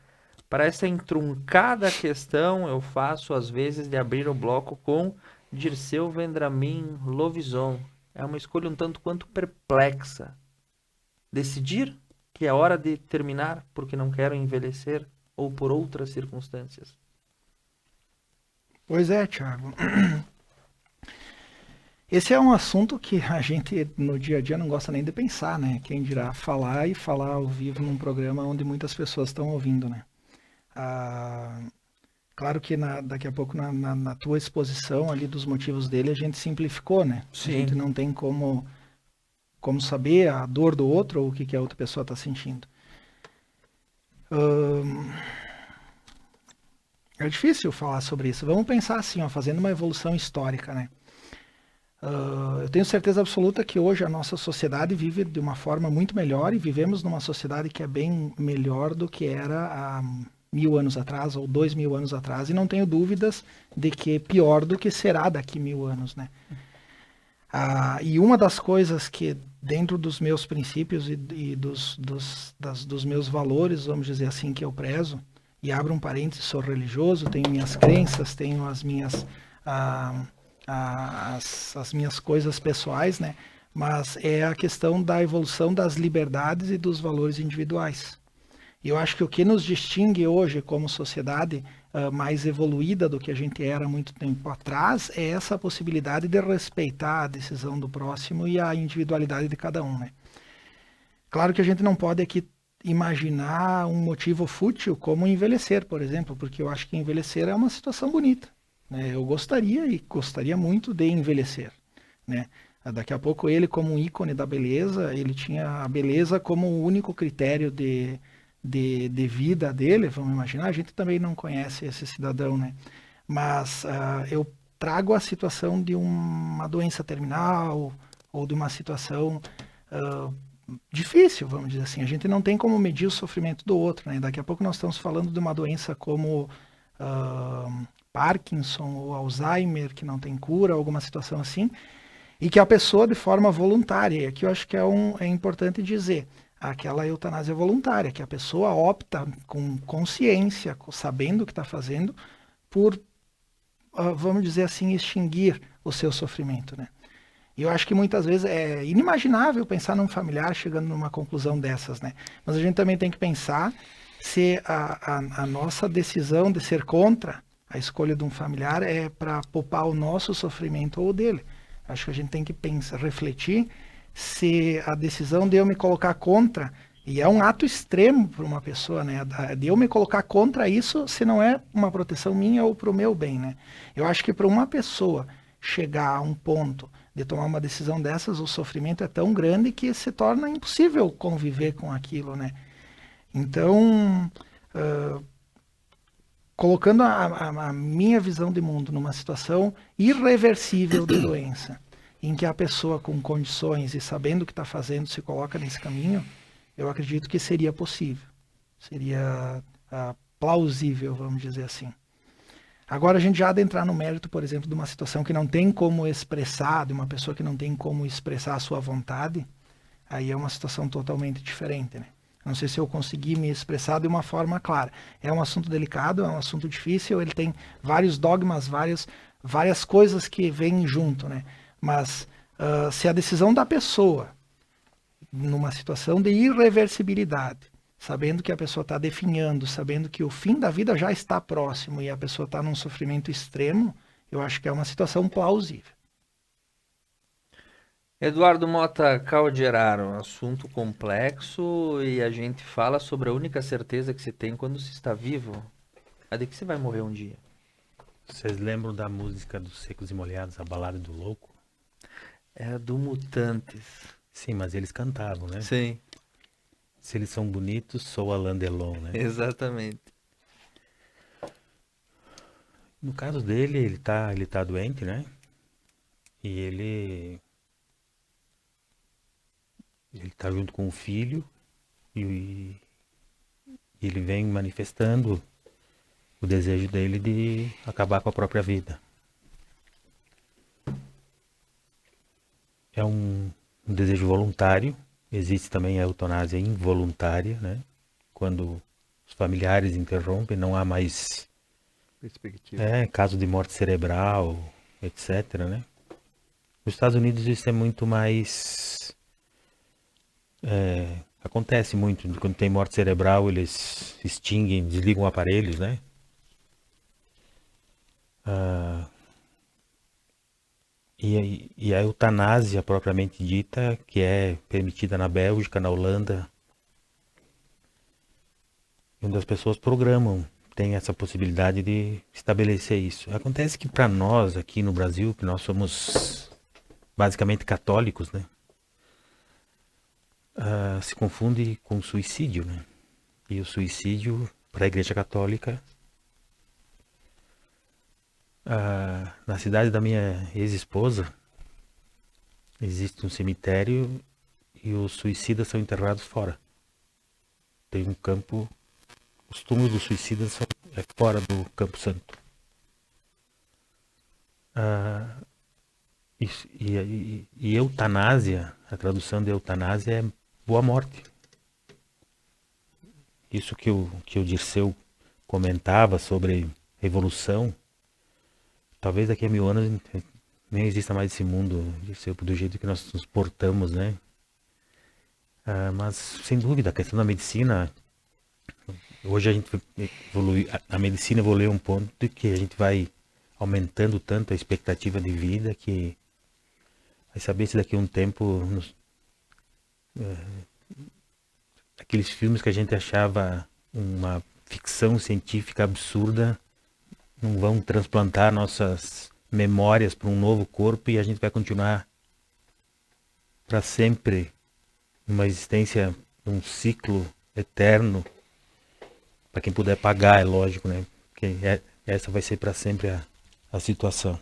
Para essa entroncada questão, eu faço às vezes de abrir o bloco com Dirceu Vendramin Lovison. É uma escolha um tanto quanto perplexa. Decidir que é hora de terminar porque não quero envelhecer ou por outras circunstâncias? Pois é, Thiago. Esse é um assunto que a gente no dia a dia não gosta nem de pensar, né? Quem dirá falar e falar ao vivo num programa onde muitas pessoas estão ouvindo, né? Claro que daqui a pouco na tua exposição ali dos motivos dele a gente simplificou, né? Sim. A gente não tem como saber a dor do outro ou o que a outra pessoa está sentindo. É difícil falar sobre isso. Vamos pensar assim, ó, fazendo uma evolução histórica, né? Eu tenho certeza absoluta que hoje a nossa sociedade vive de uma forma muito melhor e vivemos numa sociedade que é bem melhor do que era há 1000 anos atrás ou 2000 anos atrás, e não tenho dúvidas de que pior do que será daqui 1000 anos, né? E uma das coisas que dentro dos meus princípios e dos meus valores, vamos dizer assim, que eu prezo, e abro um parênteses, sou religioso, tenho minhas crenças, tenho as minhas as minhas coisas pessoais, né? Mas é a questão da evolução das liberdades e dos valores individuais. E eu acho que o que nos distingue hoje como sociedade mais evoluída do que a gente era muito tempo atrás é essa possibilidade de respeitar a decisão do próximo e a individualidade de cada um, né? Claro que a gente não pode aqui imaginar um motivo fútil como envelhecer, por exemplo, porque eu acho que envelhecer é uma situação bonita, né? Eu gostaria muito de envelhecer, né? Daqui a pouco ele, como um ícone da beleza, ele tinha a beleza como o único critério de vida dele, vamos imaginar. A gente também não conhece esse cidadão, né? Mas eu trago a situação de uma doença terminal ou de uma situação difícil, vamos dizer assim. A gente não tem como medir o sofrimento do outro, né? Daqui a pouco nós estamos falando de uma doença como Parkinson ou Alzheimer, que não tem cura, alguma situação assim, e que a pessoa, de forma voluntária, e aqui eu acho que é importante dizer, aquela eutanásia voluntária, que a pessoa opta com consciência, sabendo o que está fazendo, por, vamos dizer assim, extinguir o seu sofrimento, né? E eu acho que muitas vezes é inimaginável pensar num familiar chegando numa conclusão dessas, né? Mas a gente também tem que pensar se a nossa decisão de ser contra a escolha de um familiar é para poupar o nosso sofrimento ou o dele. Acho que a gente tem que pensar, refletir se a decisão de eu me colocar contra, e é um ato extremo para uma pessoa, né? De eu me colocar contra isso, se não é uma proteção minha ou para o meu bem, né? Eu acho que para uma pessoa chegar a um ponto de tomar uma decisão dessas, o sofrimento é tão grande que se torna impossível conviver com aquilo, né? Então, colocando a minha visão de mundo numa situação irreversível de doença, em que a pessoa com condições e sabendo o que está fazendo se coloca nesse caminho, eu acredito que seria possível. Seria plausível, vamos dizer assim. Agora, a gente já adentrar no mérito, por exemplo, de uma situação que não tem como expressar, de uma pessoa que não tem como expressar a sua vontade, aí é uma situação totalmente diferente, né? Não sei se eu consegui me expressar de uma forma clara. É um assunto delicado, é um assunto difícil, ele tem vários dogmas, várias coisas que vêm junto, né? Mas se a decisão da pessoa, numa situação de irreversibilidade, sabendo que a pessoa está definhando, sabendo que o fim da vida já está próximo e a pessoa está num sofrimento extremo, eu acho que é uma situação plausível. Eduardo Mota Calderaro, um assunto complexo e a gente fala sobre a única certeza que se tem quando se está vivo, a de que você vai morrer um dia. Vocês lembram da música dos Secos e Molhados, A Balada do Louco? É do Mutantes. Sim, mas eles cantavam, né? Sim. Se eles são bonitos, sou Alain Delon, né? Exatamente. No caso dele, ele tá doente, né? E ele tá junto com o filho e ele vem manifestando o desejo dele de acabar com a própria vida. É um desejo voluntário. Existe também a eutanásia involuntária, né? Quando os familiares interrompem, não há mais perspectiva. Caso de morte cerebral, etc, né? Nos Estados Unidos isso é muito mais... acontece muito. Quando tem morte cerebral, eles extinguem, desligam aparelhos, né? E a eutanásia propriamente dita, que é permitida na Bélgica, na Holanda, onde as pessoas programam, tem essa possibilidade de estabelecer isso. Acontece que para nós aqui no Brasil, que nós somos basicamente católicos, né, se confunde com suicídio, né? E o suicídio para a Igreja Católica, na cidade da minha ex-esposa, existe um cemitério e os suicidas são enterrados fora. Tem um campo, os túmulos dos suicidas são fora do Campo Santo. E eutanásia, a tradução de eutanásia é boa morte. Isso que o Dirceu comentava sobre evolução, talvez daqui a 1000 anos nem exista mais esse mundo do jeito que nós nos portamos, né? Mas, sem dúvida, a questão da medicina, hoje a gente evolui, a medicina evoluiu a um ponto de que a gente vai aumentando tanto a expectativa de vida que vai saber se daqui a um tempo aqueles filmes que a gente achava uma ficção científica absurda não vão transplantar nossas memórias para um novo corpo e a gente vai continuar para sempre numa existência, num ciclo eterno, para quem puder pagar, é lógico, né? Porque essa vai ser para sempre a situação.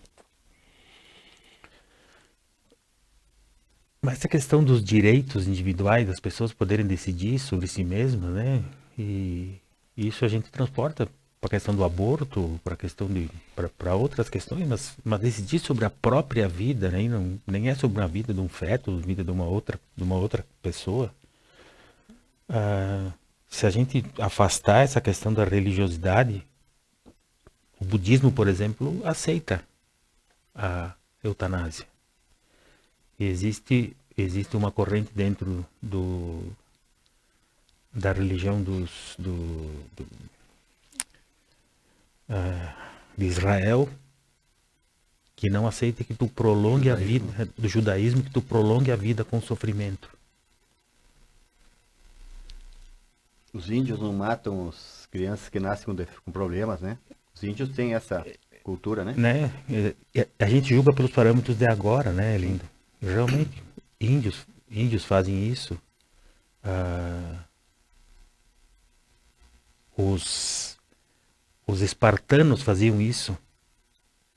Mas essa questão dos direitos individuais, das pessoas poderem decidir sobre si mesmas, né? E isso a gente transporta para a questão do aborto, para a questão para outras questões, mas decidir sobre a própria vida, né? Nem é sobre a vida de um feto, a vida de uma outra pessoa. Se a gente afastar essa questão da religiosidade, o budismo, por exemplo, aceita a eutanásia. Existe uma corrente dentro da religião de Israel que não aceita que tu prolongue a vida, do judaísmo, que tu prolongue a vida com sofrimento. Os índios não matam as crianças que nascem com problemas, né? Os índios têm essa cultura, né? A gente julga pelos parâmetros de agora, né, Lindo? Realmente, índios fazem isso. Os espartanos faziam isso.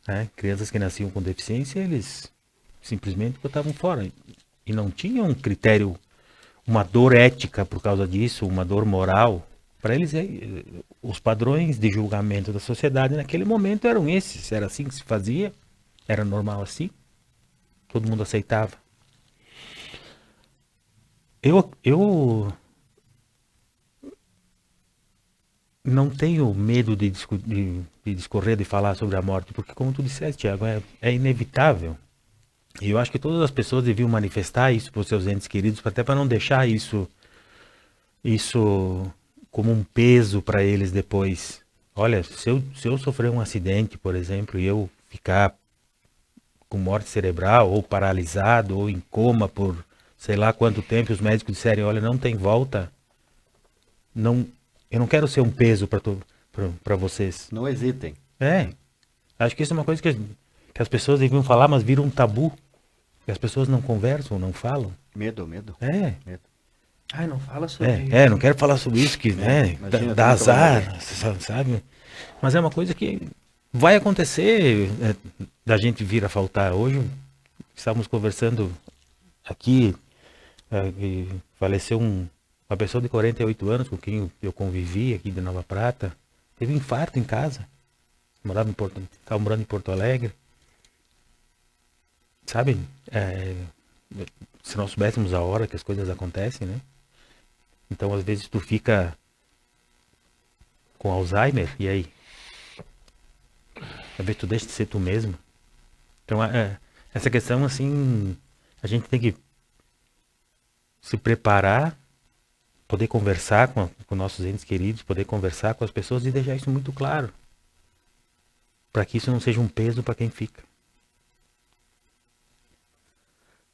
Né? Crianças que nasciam com deficiência, eles simplesmente botavam fora. E não tinham um critério, uma dor ética por causa disso, uma dor moral. Para eles, os padrões de julgamento da sociedade naquele momento eram esses. Era assim que se fazia, era normal assim. Todo mundo aceitava. Eu não tenho medo de discorrer, de falar sobre a morte, porque como tu disseste, Tiago, é inevitável. E eu acho que todas as pessoas deviam manifestar isso para os seus entes queridos, até para não deixar isso como um peso para eles depois. Olha, se eu sofrer um acidente, por exemplo, e eu ficar com morte cerebral, ou paralisado, ou em coma por sei lá quanto tempo, os médicos disserem, olha, não tem volta, eu não quero ser um peso para vocês. Não hesitem. Acho que isso é uma coisa que as pessoas deviam falar, mas vira um tabu. Que as pessoas não conversam, não falam. Medo. Medo. Ai, não fala sobre isso. Não quero falar sobre isso, que dá azar, sabe? Mas é uma coisa que vai acontecer, da gente vir a faltar. Hoje, estávamos conversando aqui, e faleceu uma pessoa de 48 anos com quem eu convivi aqui de Nova Prata. Teve um infarto em casa. Estava morando em Porto Alegre. Sabe? Se nós soubéssemos a hora que as coisas acontecem, né? Então, às vezes, tu fica com Alzheimer, e aí? Às vezes tu deixa de ser tu mesmo. Então, essa questão, assim, a gente tem que se preparar, poder conversar com nossos entes queridos, poder conversar com as pessoas e deixar isso muito claro. Para que isso não seja um peso para quem fica.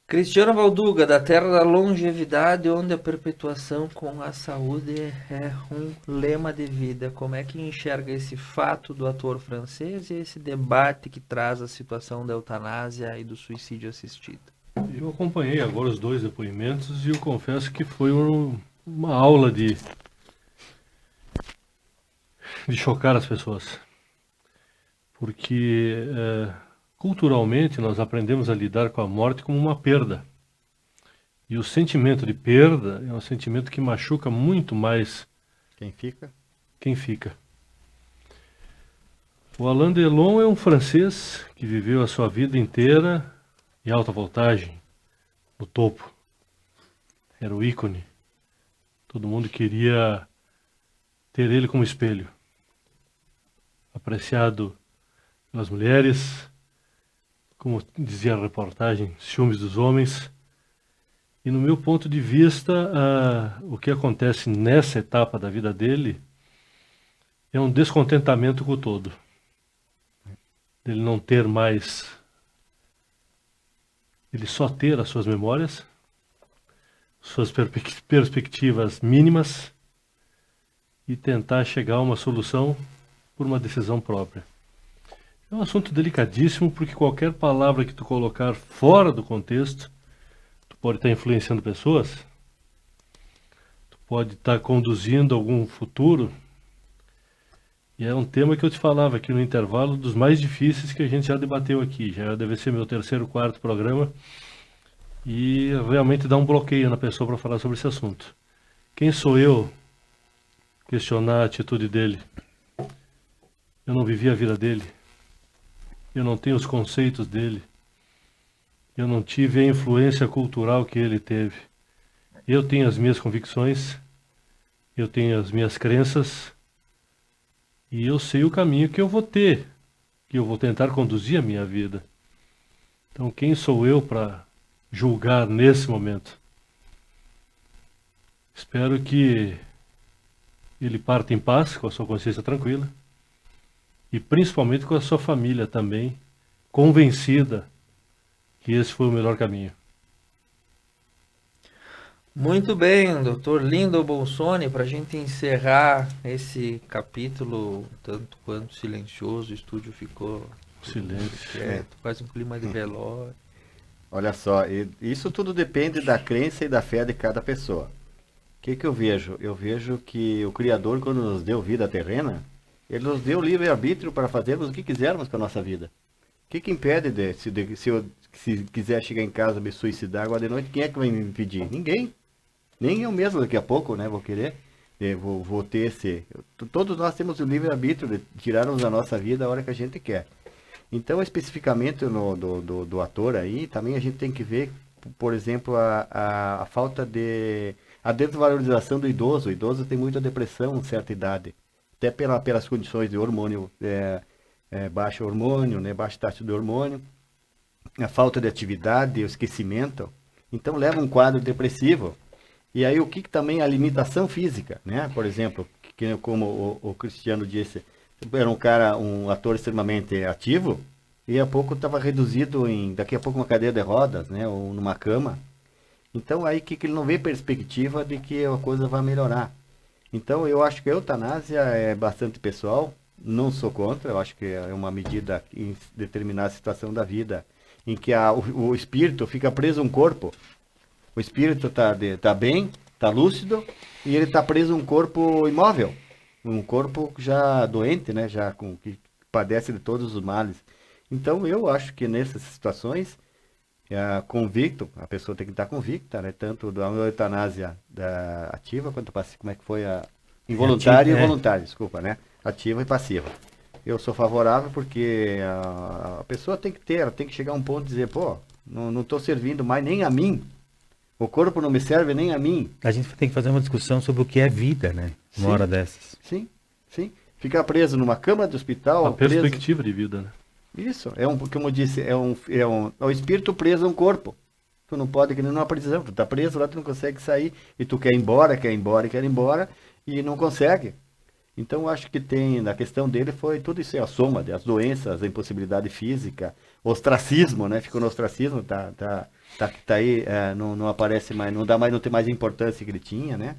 Cristiano Valduga, da Terra da Longevidade, onde a perpetuação com a saúde é um lema de vida. Como é que enxerga esse fato do ator francês e esse debate que traz a situação da eutanásia e do suicídio assistido? Eu acompanhei agora os dois depoimentos e eu confesso que foi uma aula de chocar as pessoas. Porque culturalmente nós aprendemos a lidar com a morte como uma perda. E o sentimento de perda é um sentimento que machuca muito mais quem fica. O Alain Delon é um francês que viveu a sua vida inteira em alta voltagem, no topo. Era o ícone. Todo mundo queria ter ele como espelho. Apreciado pelas mulheres, como dizia a reportagem, ciúmes dos homens. E no meu ponto de vista, o que acontece nessa etapa da vida dele é um descontentamento com o todo. Ele não ter mais, ele só ter as suas memórias, suas perspectivas mínimas e tentar chegar a uma solução por uma decisão própria. É um assunto delicadíssimo, porque qualquer palavra que tu colocar fora do contexto, tu pode estar influenciando pessoas, tu pode estar conduzindo algum futuro. E é um tema que eu te falava aqui no intervalo, dos mais difíceis que a gente já debateu aqui. Já deve ser meu 3º, 4º programa. E realmente dá um bloqueio na pessoa para falar sobre esse assunto. Quem sou eu questionar a atitude dele? Eu não vivi a vida dele. Eu não tenho os conceitos dele. Eu não tive a influência cultural que ele teve. Eu tenho as minhas convicções. Eu tenho as minhas crenças. E eu sei o caminho que eu vou ter. Que eu vou tentar conduzir a minha vida. Então quem sou eu para julgar nesse momento? Espero que ele parta em paz, com a sua consciência tranquila. E principalmente com a sua família também, convencida que esse foi o melhor caminho. Muito bem, Dr. Lindo Bolsoni, para a gente encerrar esse capítulo tanto quanto silencioso, o estúdio ficou silêncio, quieto, quase um clima de velório. Olha só, isso tudo depende da crença e da fé de cada pessoa. O que eu vejo? Eu vejo que o Criador, quando nos deu vida terrena, Ele nos deu livre-arbítrio para fazermos o que quisermos com a nossa vida. O que impede se eu quiser chegar em casa e me suicidar agora de noite, quem é que vai me impedir? Ninguém. Nem eu mesmo daqui a pouco, né, vou querer. Vou ter esse... Todos nós temos o livre-arbítrio de tirarmos a nossa vida a hora que a gente quer. Então, especificamente do ator aí, também a gente tem que ver, por exemplo, a falta de... a desvalorização do idoso. O idoso tem muita depressão em certa idade. Até pelas condições de hormônio, baixo hormônio, né, baixa taxa de hormônio, a falta de atividade, o esquecimento. Então, leva um quadro depressivo. E aí, o que também a limitação física, né? Por exemplo, como o Cristiano disse, era um ator extremamente ativo, e a pouco estava reduzido daqui a pouco uma cadeira de rodas, né? Ou numa cama. Então, aí que ele não vê perspectiva de que a coisa vai melhorar. Então, eu acho que a eutanásia é bastante pessoal, não sou contra, eu acho que é uma medida em determinada situação da vida, em que o espírito fica preso a um corpo. O espírito está bem, está lúcido, e ele está preso a um corpo imóvel, um corpo já doente, né, que padece de todos os males. Então, eu acho que nessas situações, convicto, a pessoa tem que estar convicta, né, tanto da eutanásia ativa, quanto passiva, como é que foi a involuntária e voluntária, desculpa, né, ativa e passiva. Eu sou favorável porque a pessoa tem que chegar a um ponto de dizer, pô, não estou servindo mais nem a mim. O corpo não me serve nem a mim. A gente tem que fazer uma discussão sobre o que é vida, né? Uma hora dessas. Sim. Ficar preso numa cama de hospital... A perspectiva de vida, né? Isso. Como eu disse, é o espírito preso a um corpo. Tu não pode, que nem numa prisão. Tu tá preso lá, tu não consegue sair. E tu quer ir embora, e não consegue. Então, eu acho que na questão dele foi tudo isso, a soma das doenças, a impossibilidade física, ostracismo, né? Ficou no ostracismo, tá aí, não aparece mais, não tem mais importância que ele tinha, né?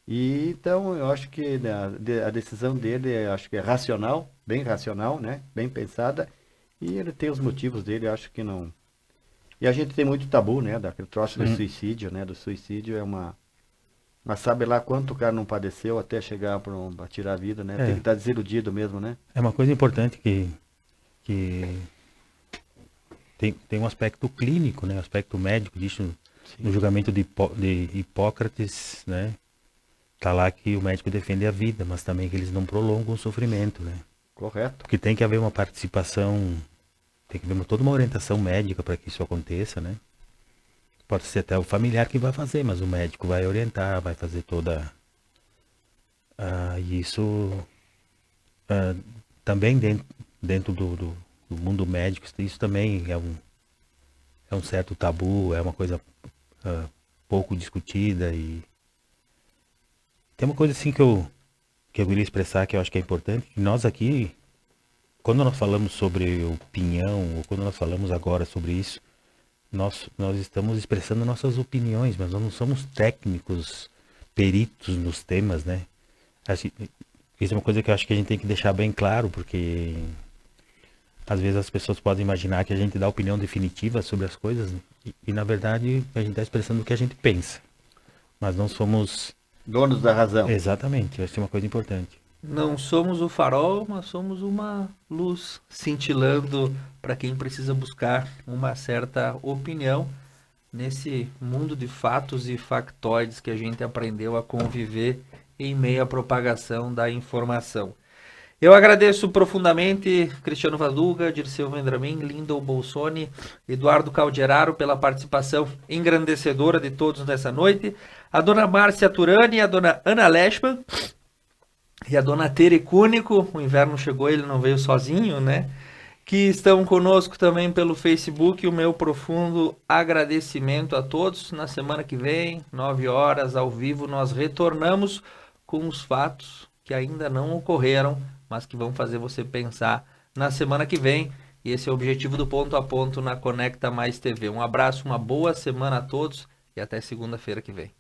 E então eu acho que a decisão dele, eu acho que é racional, bem racional, né? Bem pensada, e ele tem os motivos dele, eu acho que não. E a gente tem muito tabu, né? Daquele troço do suicídio, né? Do suicídio mas sabe lá quanto o cara não padeceu até chegar a tirar a vida, né? Tem que estar desiludido mesmo, né? É uma coisa importante que tem um aspecto clínico, né? Um aspecto médico disso. No julgamento de Hipócrates, né? Tá lá que o médico defende a vida, mas também que eles não prolongam o sofrimento, né? Correto. Porque tem que haver uma participação, tem que haver toda uma orientação médica para que isso aconteça, né? Pode ser até o familiar que vai fazer, mas o médico vai orientar, vai fazer toda... isso também dentro mundo médico, isso também é um certo tabu, é uma coisa pouco discutida. E tem uma coisa assim que eu queria expressar, que eu acho que é importante, que nós aqui, quando nós falamos sobre opinião, ou quando nós falamos agora sobre isso, nós estamos expressando nossas opiniões, mas nós não somos técnicos, peritos nos temas, né? Isso é uma coisa que eu acho que a gente tem que deixar bem claro, porque às vezes as pessoas podem imaginar que a gente dá opinião definitiva sobre as coisas, né? E na verdade a gente está expressando o que a gente pensa, mas não somos donos da razão. Exatamente, essa é uma coisa importante. Não somos o farol, mas somos uma luz cintilando para quem precisa buscar uma certa opinião nesse mundo de fatos e factoides que a gente aprendeu a conviver em meio à propagação da informação. Eu agradeço profundamente Cristiano Vaduga, Dirceu Vendramin, Lindon Bolsoni, Eduardo Calderaro pela participação engrandecedora de todos nessa noite, a dona Márcia Turani, a dona Ana Leschmann e a dona Tere Cúnico. O inverno chegou, ele não veio sozinho, né? Que estão conosco também pelo Facebook. O meu profundo agradecimento a todos. Na semana que vem, 9 horas, ao vivo, nós retornamos com os fatos que ainda não ocorreram, mas que vão fazer você pensar na semana que vem. E esse é o objetivo do Ponto a Ponto na Conecta Mais TV. Um abraço, uma boa semana a todos e até segunda-feira que vem.